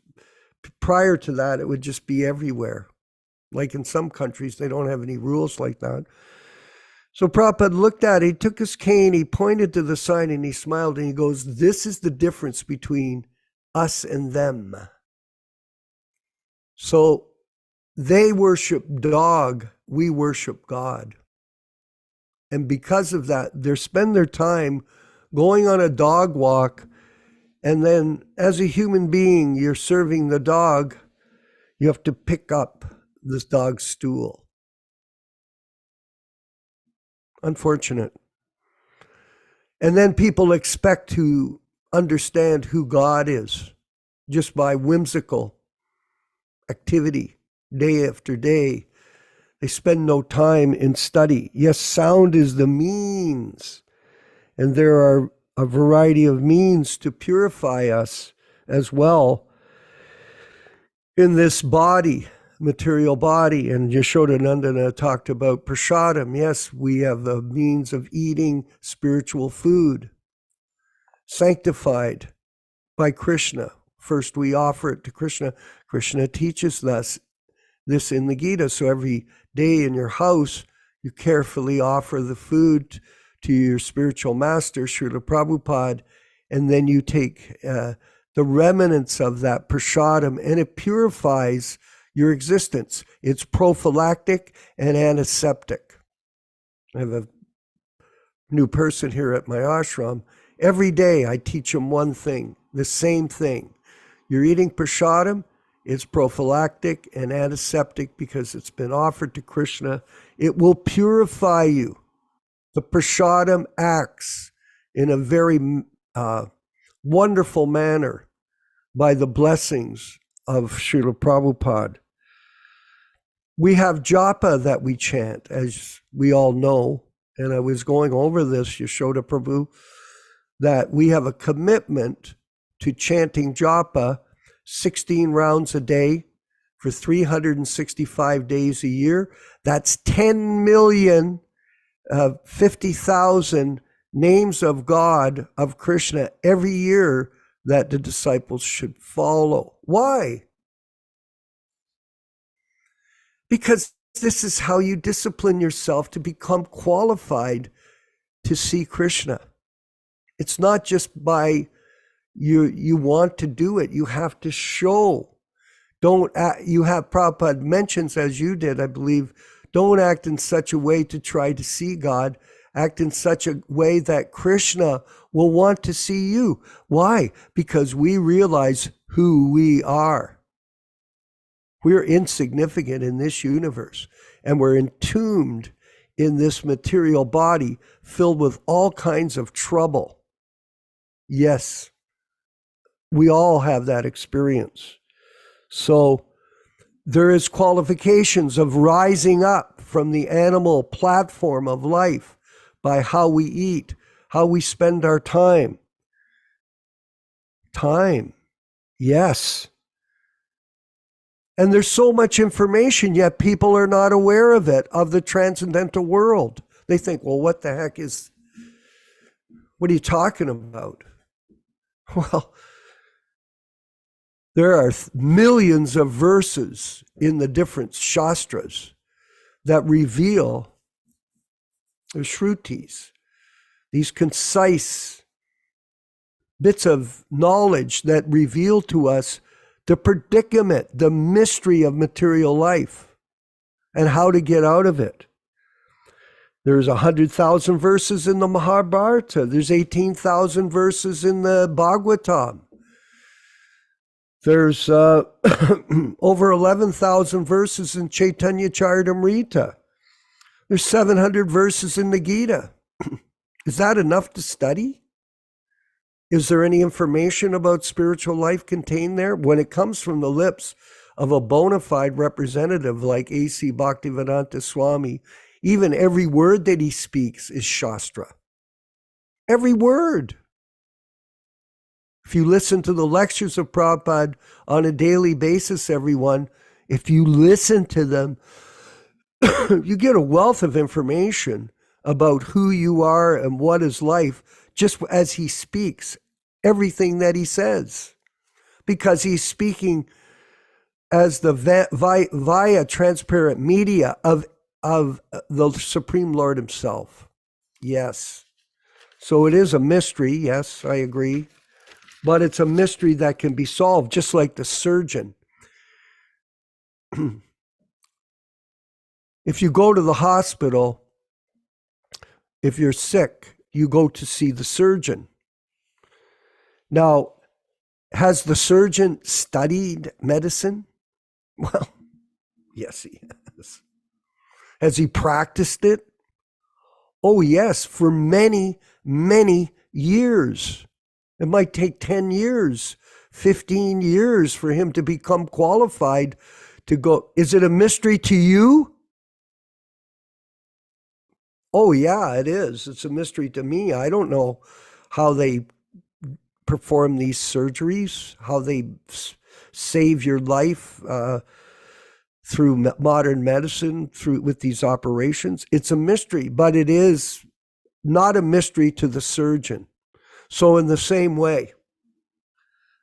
Speaker 1: prior to that, it would just be everywhere. Like in some countries, they don't have any rules like that. So Prabhupada looked at it, he took his cane, he pointed to the sign and he smiled and he goes, this is the difference between us and them. So they worship dog, we worship God. And because of that, they spend their time going on a dog walk, and then as a human being, you're serving the dog, you have to pick up this dog's stool. Unfortunate. And then people expect to understand who God is just by whimsical activity, day after day. They spend no time in study. Yes, sound is the means, and there are a variety of means to purify us as well in this body, material body. And Yaśodā-nandana talked about prasadam. Yes, we have the means of eating spiritual food, sanctified by Krishna. First, we offer it to Krishna. Krishna teaches us this in the Gita. So every day in your house, you carefully offer the food to your spiritual master, Srila Prabhupada, and then you take the remnants of that prasadam, and it purifies your existence. It's prophylactic and antiseptic. I have a new person here at my ashram. Every day I teach them one thing, the same thing. You're eating prasadam, it's prophylactic and antiseptic because it's been offered to Krishna. It will purify you. The prasadam acts in a very wonderful manner by the blessings of Srila Prabhupada. We have japa that we chant, as we all know, and I was going over this, Yaśodā Prabhu, that we have a commitment to chanting japa 16 rounds a day for 365 days a year. That's 10 million, 50,000 names of God, of Krishna, every year that the disciples should follow. Why? Because this is how you discipline yourself to become qualified to see Krishna. It's not just by you want to do it, you have to show. You have Prabhupada mentions, as you did, I believe, don't act in such a way to try to see God. Act in such a way that Krishna will want to see you. Why? Because we realize who we are. We're insignificant in this universe, and we're entombed in this material body filled with all kinds of trouble. Yes, we all have that experience. So there is qualifications of rising up from the animal platform of life by how we eat, how we spend our time. Time, yes. And there's so much information, yet people are not aware of it, of the transcendental world. They think, well, what the heck what are you talking about? Well, there are millions of verses in the different shastras that reveal the shrutis, these concise bits of knowledge that reveal to us the predicament, the mystery of material life, and how to get out of it. There's 100,000 verses in the Mahabharata. There's 18,000 verses in the Bhagavatam. There's over 11,000 verses in Chaitanya Charitamrita. There's 700 verses in the Gita. Is that enough to study? Is there any information about spiritual life contained there? When it comes from the lips of a bona fide representative like A.C. Bhaktivedanta Swami, even every word that he speaks is Shastra. Every word. If you listen to the lectures of Prabhupada on a daily basis, everyone, if you listen to them, you get a wealth of information about who you are and what is life, just as he speaks, everything that he says, because he's speaking as the via transparent media of the Supreme Lord himself. Yes. So it is a mystery. Yes, I agree. But it's a mystery that can be solved, just like the surgeon. If you go to the hospital, if you're sick, you go to see the surgeon. Now, has the surgeon studied medicine? Well, yes, he has. Has he practiced it? Oh, yes, for many, many years. It might take 10 years, 15 years for him to become qualified to go. Is it a mystery to you? Oh, yeah, it is. It's a mystery to me. I don't know how they perform these surgeries, how they save your life through modern medicine, with these operations. It's a mystery, but it is not a mystery to the surgeon. So in the same way,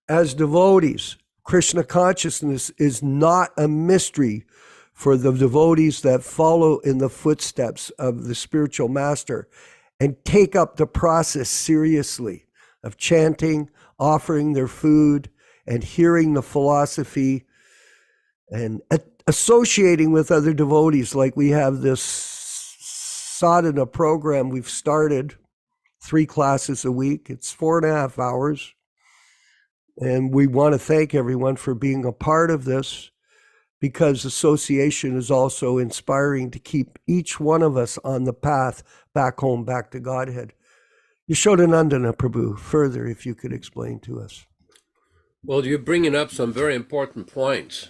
Speaker 1: as devotees, Krishna consciousness is not a mystery for the devotees that follow in the footsteps of the spiritual master and take up the process seriously of chanting, offering their food, and hearing the philosophy, and associating with other devotees. Like we have this sadhana program we've started, 3 classes a week. It's 4.5 hours. And we want to thank everyone for being a part of this, because association is also inspiring to keep each one of us on the path back home, back to Godhead. Yaśodā-nandana Prabhu, further, if you could explain to us.
Speaker 3: Well, you're bringing up some very important points,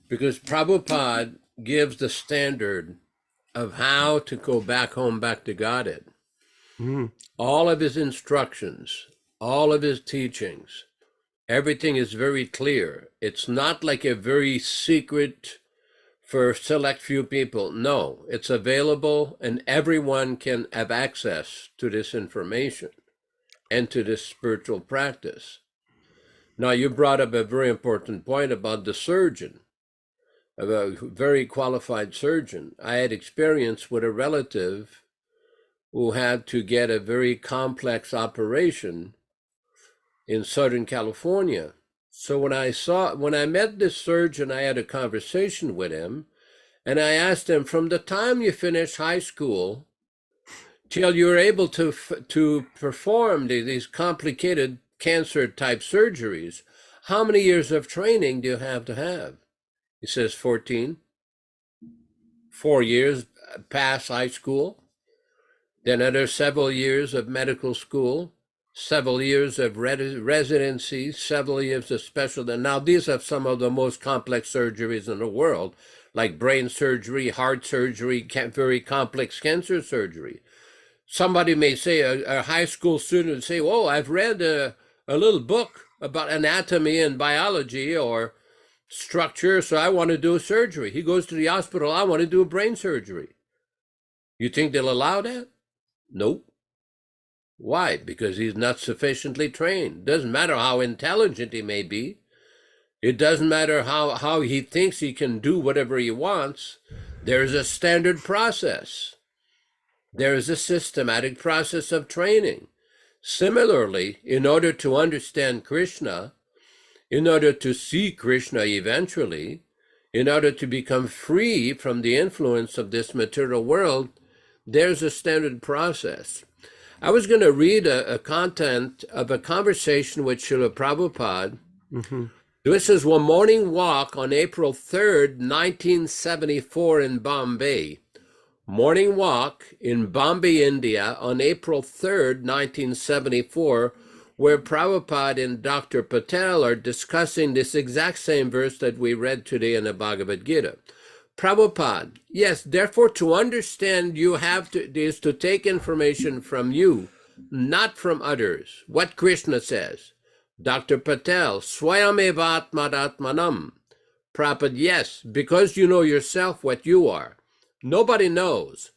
Speaker 3: because Prabhupada gives the standard of how to go back home, back to Godhead. All of his instructions, all of his teachings, everything is very clear. It's not like a very secret for select few people. No, it's available and everyone can have access to this information and to this spiritual practice. Now, you brought up a very important point about the surgeon, a very qualified surgeon. I had experience with a relative who had to get a very complex operation in Southern California. So when I met this surgeon, I had a conversation with him, and I asked him, from the time you finish high school till you're able to perform these complicated cancer type surgeries, how many years of training do you have to have? He says 14. 4 years past high school, then another several years of medical school, several years of residency, several years of special. Now, these are some of the most complex surgeries in the world, like brain surgery, heart surgery, very complex cancer surgery. Somebody may say, a high school student would say, "Oh, I've read a little book about anatomy and biology or structure, so I want to do a surgery." He goes to the hospital, "I want to do a brain surgery." You think they'll allow that? Nope. Why? Because he's not sufficiently trained. Doesn't matter how intelligent he may be. It doesn't matter how he thinks he can do whatever he wants. There's a standard process. There is a systematic process of training. Similarly, in order to understand Krishna, in order to see Krishna eventually, in order to become free from the influence of this material world, there's a standard process. I was going to read a content of a conversation with Srila Prabhupada.
Speaker 1: Mm-hmm.
Speaker 3: This is one morning walk on April 3rd, 1974 in Bombay. Morning walk in Bombay, India on April 3rd, 1974, where Prabhupada and Dr. Patel are discussing this exact same verse that we read today in the Bhagavad-gītā. Prabhupada, yes, therefore to understand you have to, is to take information from you, not from others. What Krishna says. Dr. Patel, Swayamevatmadatmanam. Prabhupada, yes, because you know yourself what you are. Nobody knows.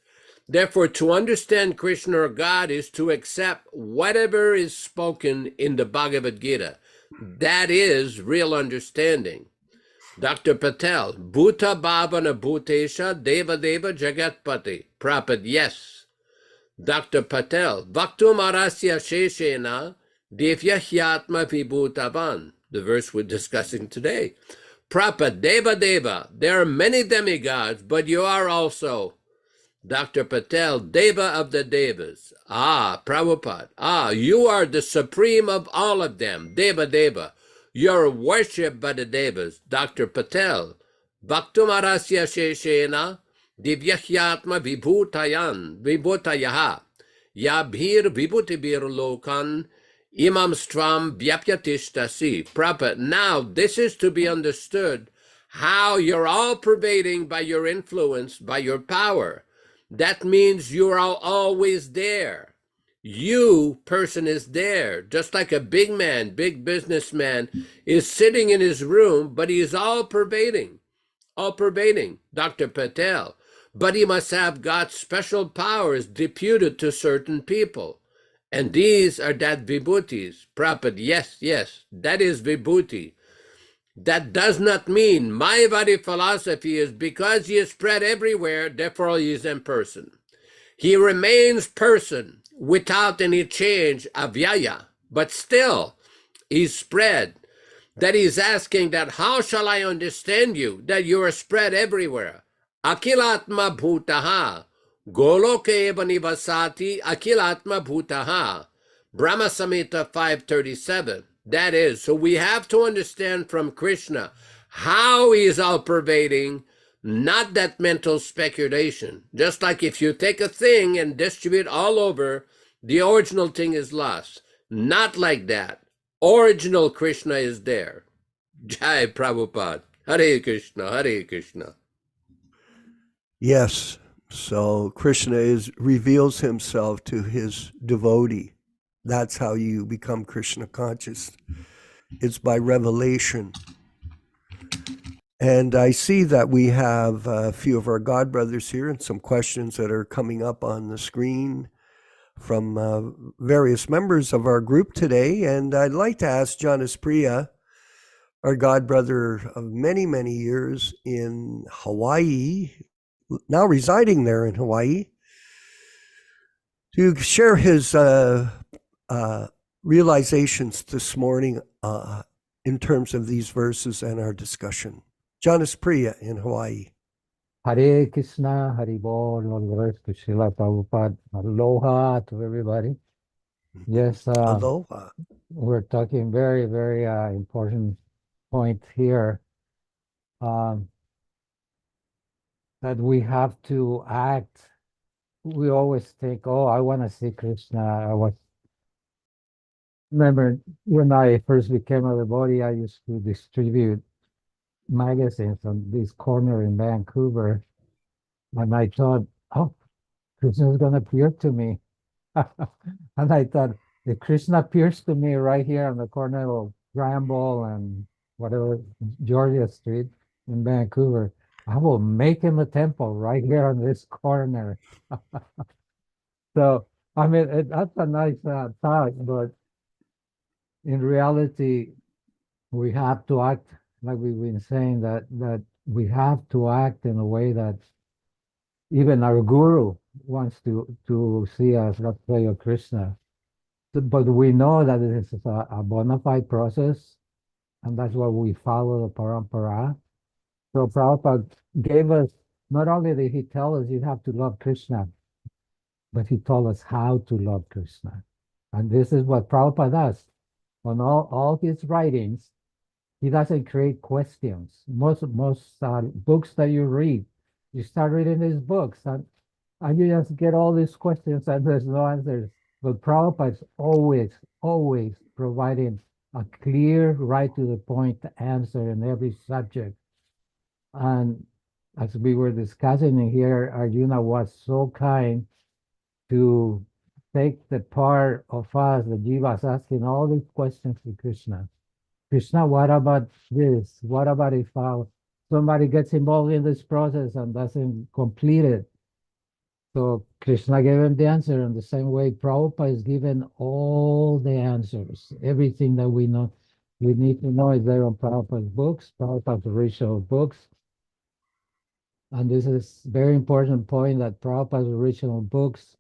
Speaker 3: Therefore, to understand Krishna or God is to accept whatever is spoken in the Bhagavad-gītā. That is real understanding. Dr. Patel, Bhuta Bhavana Bhutesha Deva Deva Jagatpati. Prabhupada, yes. Dr. Patel, Vaktum Arasya Sheshena Devya Hyatma Vibhutavan. The verse we're discussing today. Prabhupada, Deva Deva, there are many demigods, but you are also. Dr. Patel, Deva of the Devas. Ah, Prabhupada, you are the supreme of all of them, Deva Deva. You're worshipped by the Devas. Dr. Patel, Bhaktumarasya Sheshena Divyahyatma Vibhutayaha Yabhir Vibhutibhir Lokan Imam Stram Vyapyatishtasi. Prabhupada, now this is to be understood how you're all pervading by your influence, by your power. That means you're always there. You, person, is there. Just like a big man, big businessman is sitting in his room, but he is all pervading, Dr. Patel. But he must have got special powers deputed to certain people. And these are that vibhutis. Prabhupada, yes, that is vibhuti. That does not mean Mayavadi philosophy is because he is spread everywhere, therefore he is in person. He remains person without any change, avyaya, but still he's spread. That he's asking that how shall I understand you, that you are spread everywhere? Akilatma bhutaha. Goloke eva nivasati akilatma bhutaha. Brahma Samhita 537. That is, so we have to understand from Krishna how he is all-pervading, not that mental speculation. Just like if you take a thing and distribute all over, the original thing is lost. Not like that. Original Krishna is there. Jai Prabhupada. Hare Krishna, Hare Krishna.
Speaker 1: Yes. So Krishna reveals himself to his devotee. That's how you become Krishna conscious. It's by revelation. And I see that we have a few of our God brothers here and some questions that are coming up on the screen from various members of our group today. And I'd like to ask Jonas Priya, our God brother of many, many years in Hawaii, now residing there in Hawaii, to share his realizations this morning in terms of these verses and our discussion. Jonas Priya in Hawaii.
Speaker 4: Hare Krishna, Hare Bol, all glories to Srila Prabhupada. Aloha to everybody. Yes,
Speaker 1: Aloha.
Speaker 4: we're talking very, very important point here. That we have to act. We always think, oh, I want to see Krishna. Remember when I first became a devotee, I used to distribute magazines on this corner in Vancouver. And I thought, oh, Krishna is going to appear to me. And I thought, if Krishna appears to me right here on the corner of Granville and whatever, Georgia Street in Vancouver, I will make him a temple right here on this corner. So I mean, that's a nice thought, but in reality, we have to act like we've been saying that we have to act in a way that even our guru wants to see us, let's say, a Krishna. But we know that it is a bona fide process, and that's why we follow the parampara. So Prabhupada gave us, not only did he tell us you have to love Krishna, but he told us how to love Krishna. And this is what Prabhupada does. On all his writings, he doesn't create questions. Most books that you read, you start reading these books and you just get all these questions and there's no answers. But Prabhupada is always providing a clear, right to the point answer in every subject. And as we were discussing in here, Arjuna was so kind to take the part of us, the jivas, asking all these questions to Krishna. Krishna, what about this? What about if somebody gets involved in this process and doesn't complete it? So Krishna gave him the answer in the same way Prabhupada is given all the answers. Everything that we know, we need to know is there on Prabhupada's books, Prabhupada's original books. And this is very important point that Prabhupada's original books,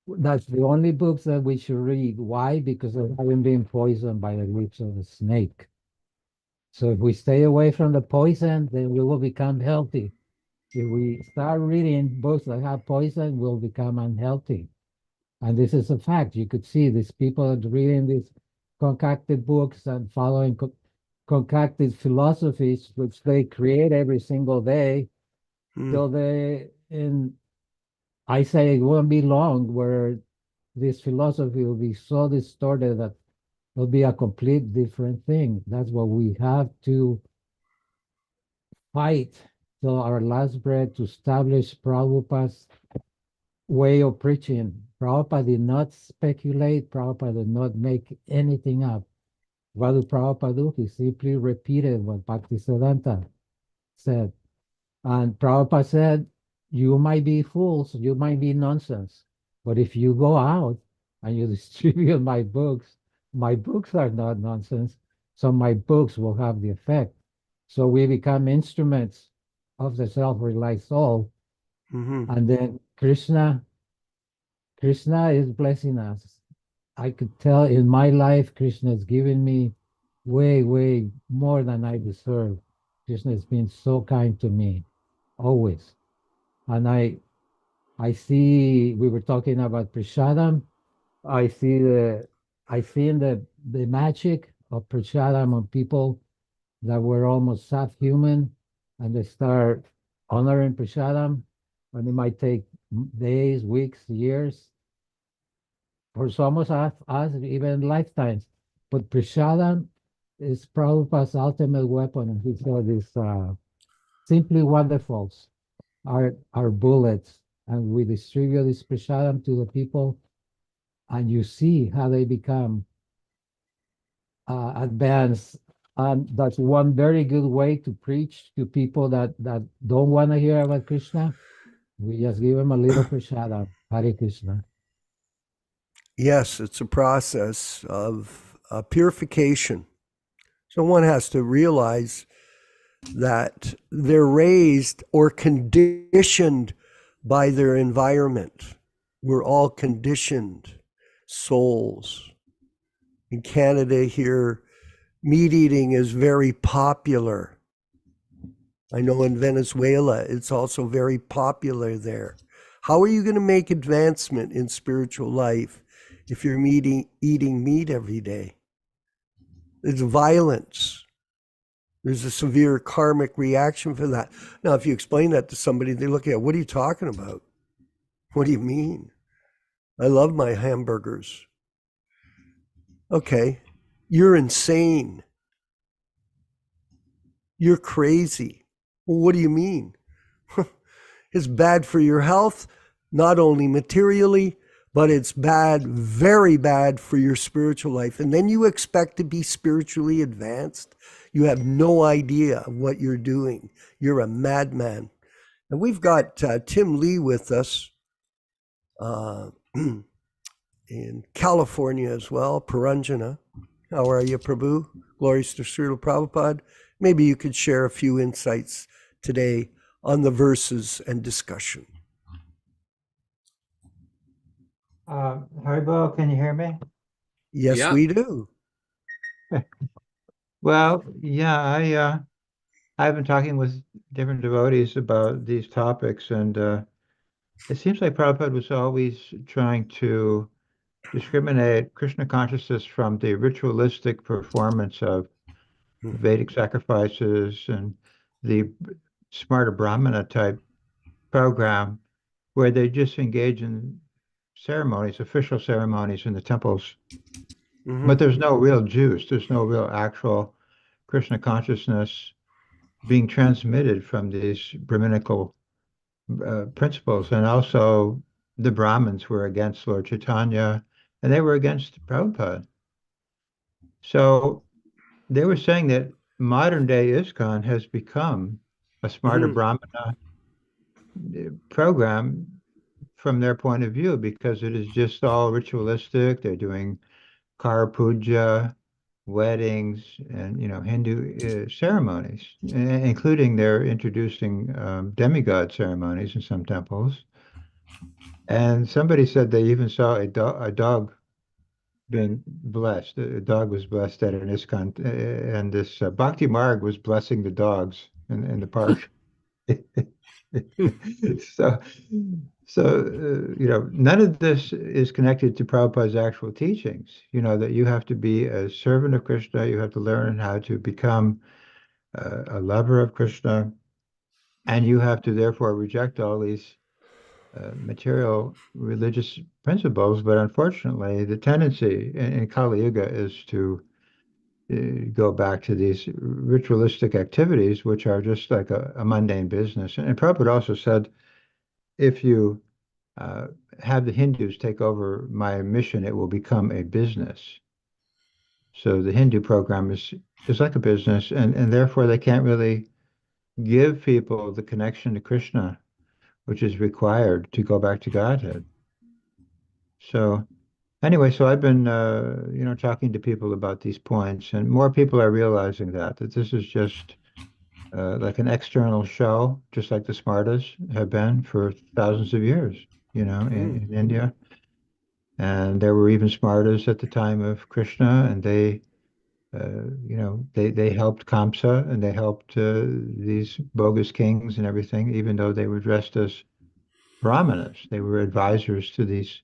Speaker 4: that's the only books that we should read. Why? Because they haven't been poisoned by the lips of the snake. So if we stay away from the poison, then we will become healthy. If we start reading books that have poison, we'll become unhealthy. And this is a fact. You could see these people reading these concocted books and following concocted philosophies, which they create every single day. Till I say it won't be long where this philosophy will be so distorted that it'll be a complete different thing. That's what we have to fight till our last breath to establish Prabhupada's way of preaching. Prabhupada did not speculate. Prabhupada did not make anything up. What did Prabhupada do? He simply repeated what Bhaktisiddhanta said. And Prabhupada said, you might be fools, you might be nonsense, but if you go out and you distribute my books are not nonsense, so my books will have the effect. So we become instruments of the self-realized soul. And then Krishna is blessing us. I could tell in my life, Krishna has given me way more than I deserve. Krishna has been so kind to me. Always. And I see, we were talking about prasadam. I see in the magic of prasadam on people that were almost subhuman, and they start honoring prasadam, and it might take days, weeks, years, for some of us even lifetimes. But prasadam is Prabhupada's ultimate weapon, and he said this simply wonderfuls are bullets, and we distribute this prasadam to the people, and you see how they become advanced. And that's one very good way to preach to people that don't want to hear about Krishna. We just give them a little prasadam. Hare Krishna.
Speaker 1: Yes, it's a process of purification. So one has to realize that they're raised or conditioned by their environment. We're all conditioned souls. In Canada here, meat eating is very popular. I know in Venezuela, it's also very popular there. How are you going to make advancement in spiritual life if you're eating meat every day? It's violence. There's a severe karmic reaction for that. Now, if you explain that to somebody, they look at, what are you talking about? What do you mean? I love my hamburgers. Okay, you're insane. You're crazy. Well, what do you mean? It's bad for your health, not only materially, but it's bad, very bad for your spiritual life. And then you expect to be spiritually advanced. You have no idea what you're doing. You're a madman. And we've got Tim Lee with us. in California as well, Paranjana. How are you, Prabhu? Glories to Srila Prabhupada. Maybe you could share a few insights today on the verses and discussion.
Speaker 5: Haribo, can you hear me?
Speaker 1: Yes,
Speaker 3: Yeah.
Speaker 1: we do.
Speaker 5: Well, yeah, I've been talking with different devotees about these topics, and it seems like Prabhupada was always trying to discriminate Krishna consciousness from the ritualistic performance of Vedic sacrifices and the smarter Brahmana type program, where they just engage in ceremonies, official ceremonies in the temples. But there's no real juice. There's no real actual Krishna consciousness being transmitted from these Brahminical principles. And also, the Brahmins were against Lord Chaitanya, and they were against Prabhupada. So they were saying that modern day ISKCON has become a smarter Brahmana program from their point of view, because it is just all ritualistic. They're doing Kara Puja, weddings, and Hindu ceremonies, including they're introducing demigod ceremonies in some temples. And somebody said they even saw a dog being blessed. A dog was blessed at an ISKCON, and this Bhakti Marg was blessing the dogs in the park. So, none of this is connected to Prabhupada's actual teachings, that you have to be a servant of Krishna, you have to learn how to become a lover of Krishna, and you have to therefore reject all these material religious principles. But unfortunately, the tendency in Kali Yuga is to go back to these ritualistic activities, which are just like a mundane business. And Prabhupada also said, if you have the Hindus take over my mission, it will become a business. So the Hindu program is like a business, and therefore they can't really give people the connection to Krishna, which is required to go back to Godhead. So anyway, so I've been, talking to people about these points, and more people are realizing that this is just like an external show, just like the Smartas have been for thousands of years, in India. And there were even Smartas at the time of Krishna, and they helped Kamsa, and they helped these bogus kings and everything, even though they were dressed as brahmanas. They were advisors to these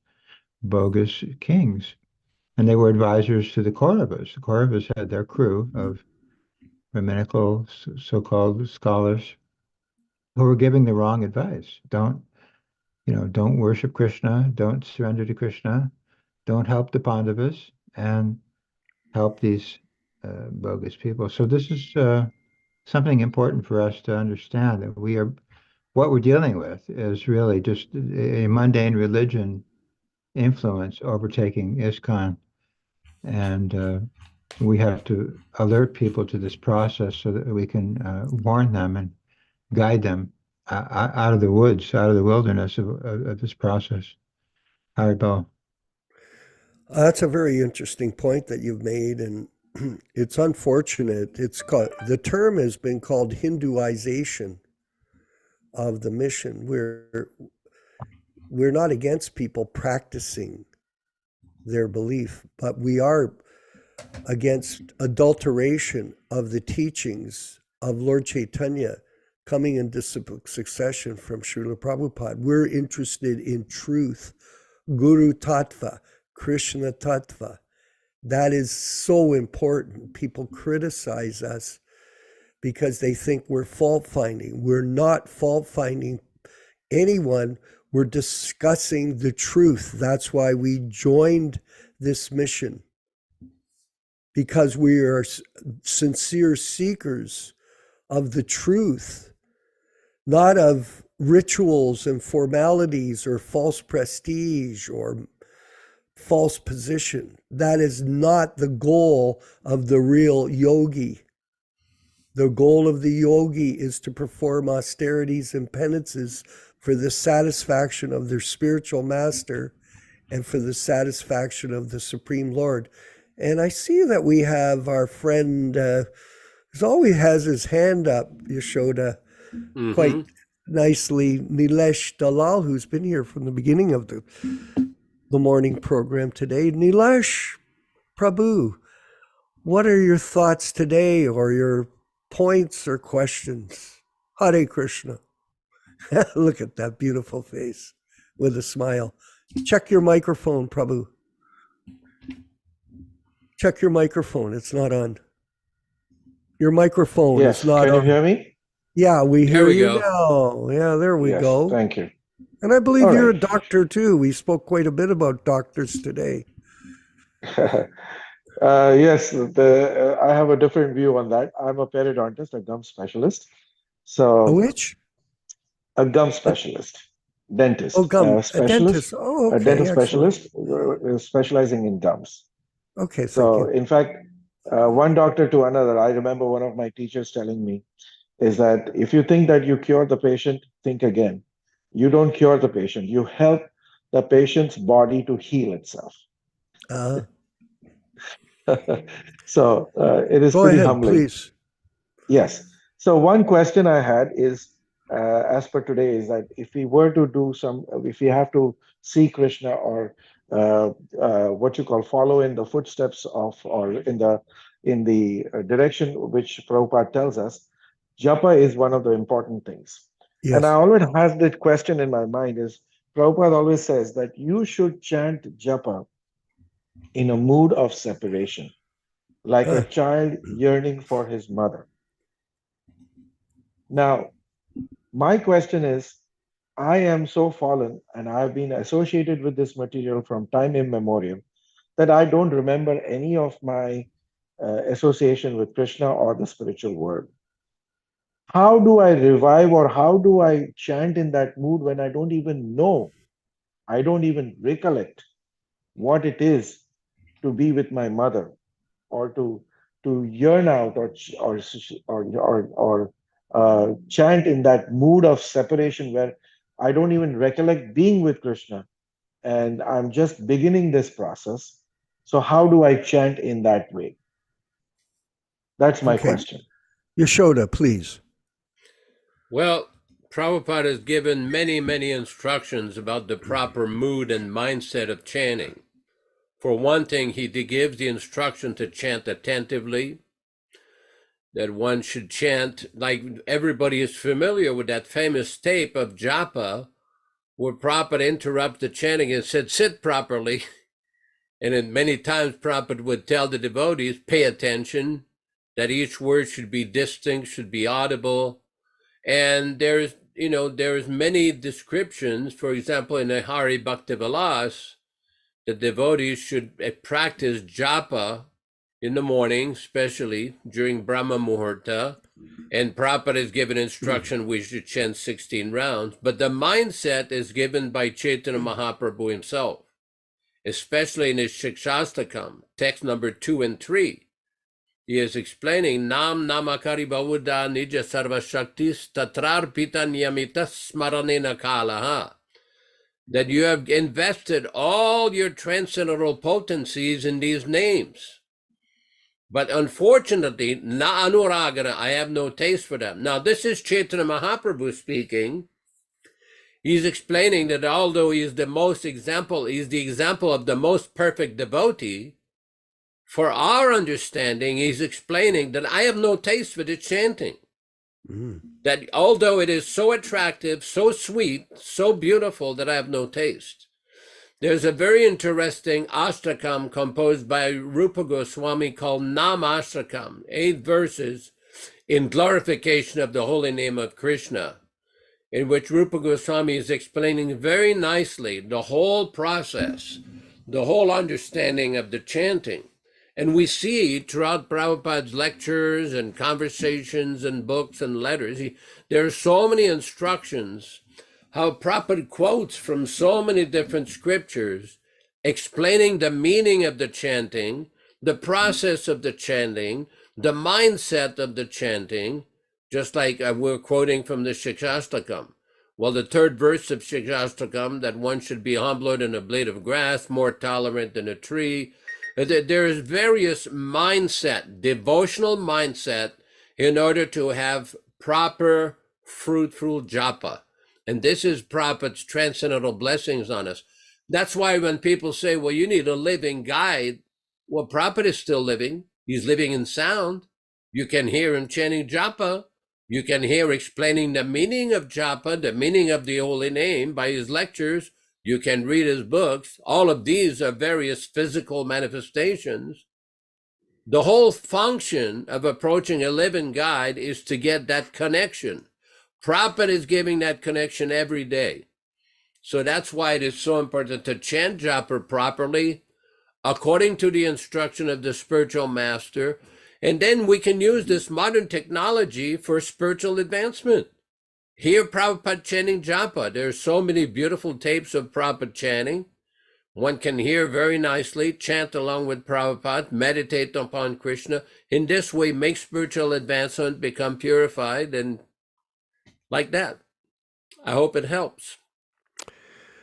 Speaker 5: bogus kings, and they were advisors to the Kauravas. The Kauravas had their crew of Brahminical so-called scholars who were giving the wrong advice. Don't worship Krishna, don't surrender to Krishna, don't help the Pandavas, and help these bogus people. So this is something important for us to understand, that what we're dealing with is really just a mundane religion influence overtaking ISKCON. And we have to alert people to this process so that we can warn them and guide them out of the woods, out of the wilderness of this process. Haribol.
Speaker 1: That's a very interesting point that you've made, and it's unfortunate. The term has been called Hinduization of the mission. We're not against people practicing their belief, but we are against adulteration of the teachings of Lord Chaitanya coming in succession from Srila Prabhupada. We're interested in truth, Guru Tattva, Krishna Tattva. That is so important. People criticize us because they think we're fault finding. We're not fault finding anyone. We're discussing the truth. That's why we joined this mission, because we are sincere seekers of the truth, not of rituals and formalities or false prestige or false position. That is not the goal of the real yogi. The goal of the yogi is to perform austerities and penances for the satisfaction of their spiritual master and for the satisfaction of the Supreme Lord. And I see that we have our friend, who always has his hand up, Yaśodā, quite nicely, Nilesh Dalal, who's been here from the beginning of the morning program today. Nilesh, Prabhu, what are your thoughts today, or your points or questions? Hare Krishna. Look at that beautiful face with a smile. Check your microphone, Prabhu. Check your microphone. It's not on. Your microphone
Speaker 6: Yes,
Speaker 1: is not
Speaker 6: can you
Speaker 1: on.
Speaker 6: hear me?
Speaker 1: Yeah, we
Speaker 3: There
Speaker 1: hear
Speaker 3: we
Speaker 1: you
Speaker 3: go.
Speaker 1: now. Yeah, there we
Speaker 6: Yes,
Speaker 1: go.
Speaker 6: thank you.
Speaker 1: And I believe
Speaker 6: All
Speaker 1: you're a
Speaker 6: right.
Speaker 1: doctor too. We spoke quite a bit about doctors today.
Speaker 6: Yes, I have a different view on that. I'm a periodontist, a gum specialist.
Speaker 1: A
Speaker 6: So,
Speaker 1: which?
Speaker 6: a gum specialist,
Speaker 1: Oh,
Speaker 6: dentist,
Speaker 1: gum. A
Speaker 6: specialist,
Speaker 1: dentist. Oh,
Speaker 6: a dental
Speaker 1: okay. Excellent.
Speaker 6: specialist specializing in gums.
Speaker 1: Okay, thank
Speaker 6: So,
Speaker 1: you.
Speaker 6: in fact, one doctor to another, I remember one of my teachers telling me is that if you think that you cure the patient, think again. You don't cure the patient, you help the patient's body to heal itself.
Speaker 1: Uh,
Speaker 6: So it is
Speaker 1: Go
Speaker 6: pretty
Speaker 1: ahead,
Speaker 6: humbling.
Speaker 1: please.
Speaker 6: Yes. So one question I had is, as per today, is that if we were to do if we have to see Krishna or what you call follow in the footsteps of, or in the direction which Prabhupada tells us, japa is one of the important things. And I
Speaker 1: Yes.
Speaker 6: always have that question in my mind is, Prabhupada always says that you should chant japa in a mood of separation, like a
Speaker 1: Uh,
Speaker 6: child yearning for his mother. Now, my question is, I am so fallen and I've been associated with this material from time immemorial that I don't remember any of my association with Krishna or the spiritual world. How do I revive, or how do I chant in that mood when I don't even know, I don't even recollect what it is to be with my mother, or to yearn out, or chant in that mood of separation where I don't even recollect being with Krishna, and I'm just beginning this process. So how do I chant in that way? That's my
Speaker 1: okay.
Speaker 6: question.
Speaker 1: Yaśodā, please.
Speaker 3: Well, Prabhupada has given many, many instructions about the proper mood and mindset of chanting. For one thing, he gives the instruction to chant attentively, that one should chant, like everybody is familiar with that famous tape of japa, where Prabhupada interrupted the chanting and said, sit properly. And then many times Prabhupada would tell the devotees, pay attention, that each word should be distinct, should be audible. And there's many descriptions. For example, in the Hari Bhakti-Vilas, the devotees should practice japa in the morning, especially during Brahma Muhurta. And Prabhupada is given instruction we should chant 16 rounds. But the mindset is given by Chaitanya Mahaprabhu himself, especially in his Shikshastakam, text number 2 and 3. He is explaining Nam Namakari Bavuda Nija Sarva Shaktis Tatrar Pita Niyamita Smaranena Kalaha, that you have invested all your transcendental potencies in these names. But unfortunately, na anuragana, I have no taste for them. Now, this is Chaitanya Mahaprabhu speaking. He's explaining that although he is the example of the most perfect devotee, for our understanding, he's explaining that I have no taste for the chanting. That although it is so attractive, so sweet, so beautiful, that I have no taste. There's a very interesting ashtakam composed by Rupa Goswami called Nam Ashtakam, 8 verses in glorification of the holy name of Krishna, in which Rupa Goswami is explaining very nicely the whole process, the whole understanding of the chanting. And we see throughout Prabhupada's lectures and conversations and books and letters, there are so many instructions, how Prabhupada quotes from so many different scriptures, explaining the meaning of the chanting, the process of the chanting, the mindset of the chanting, just like we're quoting from the Shikshastakam. Well, the third verse of Shikshastakam, that one should be humbler than a blade of grass, more tolerant than a tree. There is various mindset, devotional mindset, in order to have proper fruitful japa. And this is Prabhupada's transcendental blessings on us. That's why when people say, well, you need a living guide, well, Prabhupada is still living. He's living in sound. You can hear him chanting japa. You can hear explaining the meaning of japa, the meaning of the holy name by his lectures. You can read his books. All of these are various physical manifestations. The whole function of approaching a living guide is to get that connection. Prabhupada is giving that connection every day. So that's why it is so important to chant japa properly, according to the instruction of the spiritual master. And then we can use this modern technology for spiritual advancement. Hear Prabhupada chanting japa. There are so many beautiful tapes of Prabhupada chanting. One can hear very nicely, chant along with Prabhupada, meditate upon Krishna. In this way, make spiritual advancement, become purified, and like that. I hope it helps.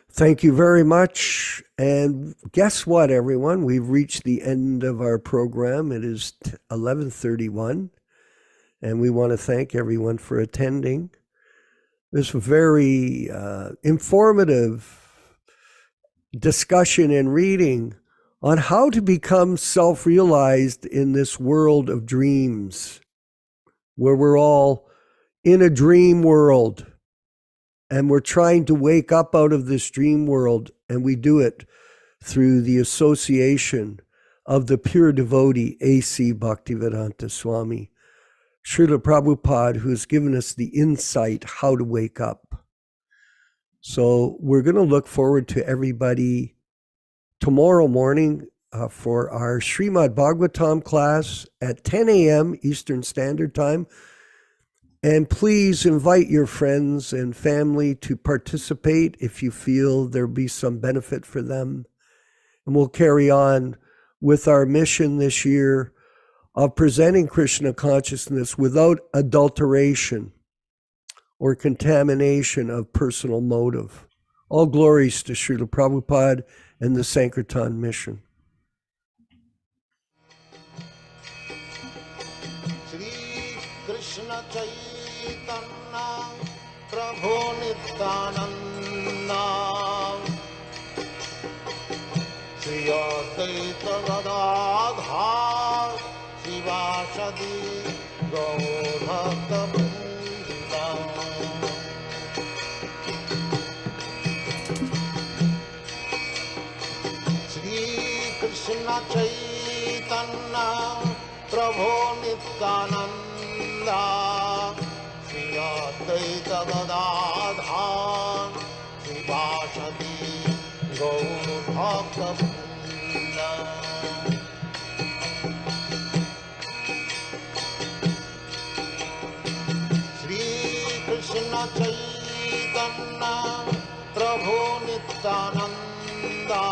Speaker 1: Thank you very much. And guess what, everyone? We've reached the end of our program. It is 11:31, and we want to thank everyone for attending this very informative discussion and reading on how to become self-realized in this world of dreams, where we're all in a dream world. And we're trying to wake up out of this dream world, and we do it through the association of the pure devotee A.C. Bhaktivedanta Swami, Srila Prabhupada, who's given us the insight how to wake up. So we're going to look forward to everybody tomorrow morning for our Srimad Bhagavatam class at 10 a.m. Eastern Standard Time. And please invite your friends and family to participate if you feel there'll be some benefit for them. And we'll carry on with our mission this year of presenting Krishna consciousness without adulteration or contamination of personal motive. All glories to Srila Prabhupada and the Sankirtan mission.
Speaker 2: Krishna Chaitanya Prabhu Nityananda Shri Advaita Gadadhar Sivasadi Gaur Bhakta-vrinda Shri Krishna Chaitanya Prabhu Nityananda Shri Advaita Gadadhar Sivasadi Gaur Bhakta-vrinda Shri Krishna Chaitanya Prabhu Nityananda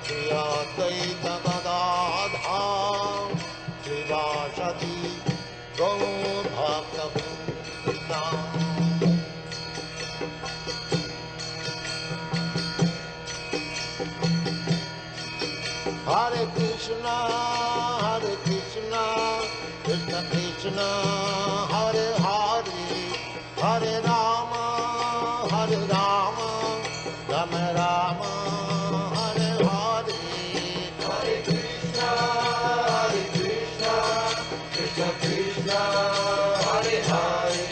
Speaker 2: Shri Advaita Gadadhar Sivasadi Gaur Bhakta-vrinda Hare Krishna, Krishna Krishna, Hare Hare, Hare Rama, Rama Rama, Hare Hare. Hare Krishna, Krishna Krishna, Hare Hare,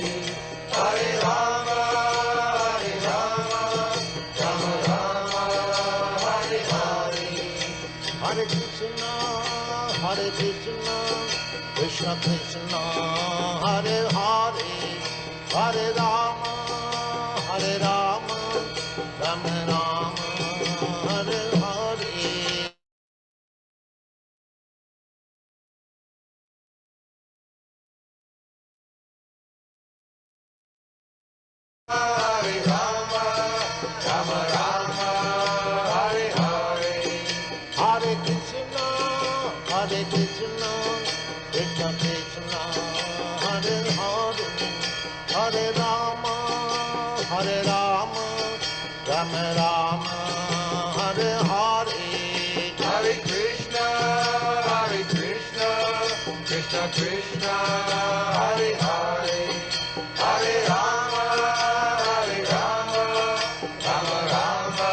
Speaker 2: Hare Rama, Rama Rama, Hare Hare. Hare Krishna, Krishna Krishna, Hare Hare, Hare Rama, Rama Rama, Hare Hare. Hare Rama, Rama Rama, Hare Hare. Hare Krishna, Krishna Krishna, Hare Hare, Hare Rama, Krishna Krishna, Hare Hare, Hare Rama, Hare Rama, Rama Rama,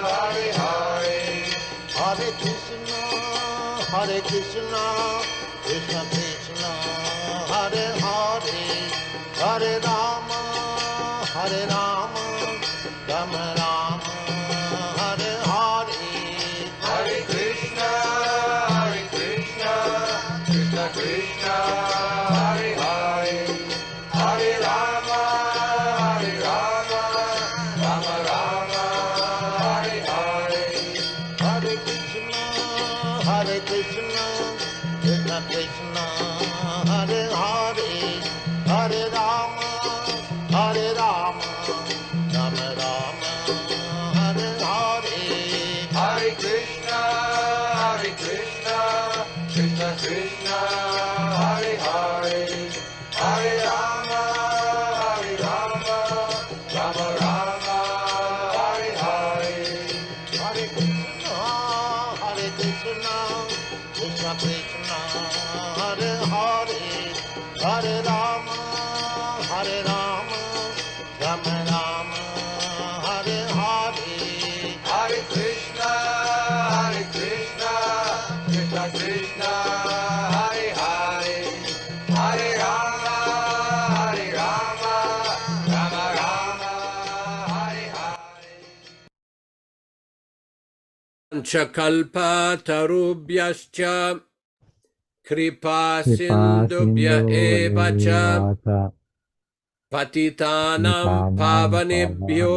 Speaker 2: Hare Hare, Hare Krishna, Krishna Krishna, Hare Hare, Hare Rama, Rama Rama, Hare Hare, Hare Krishna, Krishna Krishna, Hare Hare, Hare Rama, Rama Rama, Hare Hare, Hare Krishna, Krishna Krishna, Hare Hare, Hare Rama, Rama Rama, Hare Hare, Hare Krishna, Krishna Krishna, Hare Hare, Hare Rama, Rama Rama, Hare Hare, Hare Krishna, Krishna Krishna, Hare Hare, Hare Rama, Rama Rama, Hare Hare, Hare Krishna, Krishna Krishna, Hare Hare, Hare Rama, Rama Rama, Hare Hare.
Speaker 3: Chakalpa tarubhyascha kripa
Speaker 4: Kripa
Speaker 3: sindubhya eva cha
Speaker 4: Sindhu
Speaker 3: patitanam pavanebhyo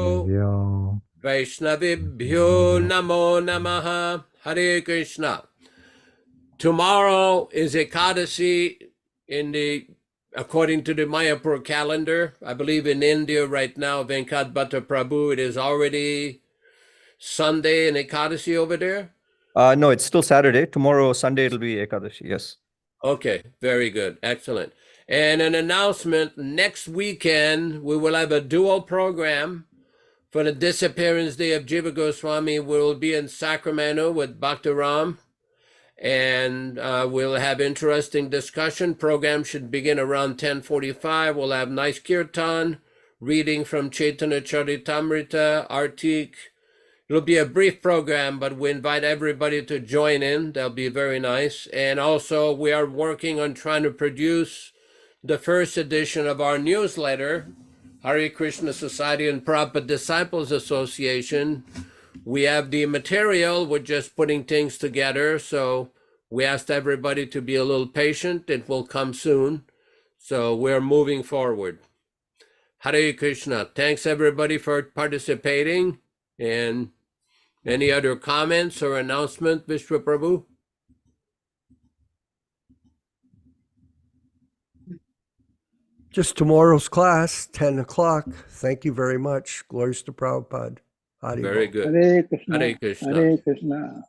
Speaker 3: Vaishnavibhyo namo namaha. Hare Krishna. Tomorrow is Ekadasi according to the Mayapur calendar. I believe in India right now, Venkat Bhatta Prabhu, it is already Sunday and Ekadasi over there?
Speaker 7: No, it's still Saturday. Tomorrow, Sunday, it'll be Ekadashi. Yes.
Speaker 3: Okay, very good. Excellent. And an announcement, next weekend, we will have a dual program for the disappearance day of Jiva Goswami. We'll be in Sacramento with Bhaktaram, and we'll have interesting discussion. Program should begin around 10:45. We'll have nice kirtan, reading from Chaitanya Charitamrita, Artik. It'll be a brief program, but we invite everybody to join in. That'll be very nice. And also, we are working on trying to produce the first edition of our newsletter, Hare Krishna Society and Prabhupada Disciples Association. We have the material, we're just putting things together. So we asked everybody to be a little patient. It will come soon. So we're moving forward. Hare Krishna. Thanks everybody for participating. And any other comments or announcement, Vishwa Prabhu?
Speaker 1: Just tomorrow's class, 10 o'clock. Thank you very much. Glories to Prabhupada.
Speaker 3: Very good.
Speaker 8: Hare Krishna.
Speaker 3: Hare Krishna.
Speaker 8: Hare Krishna.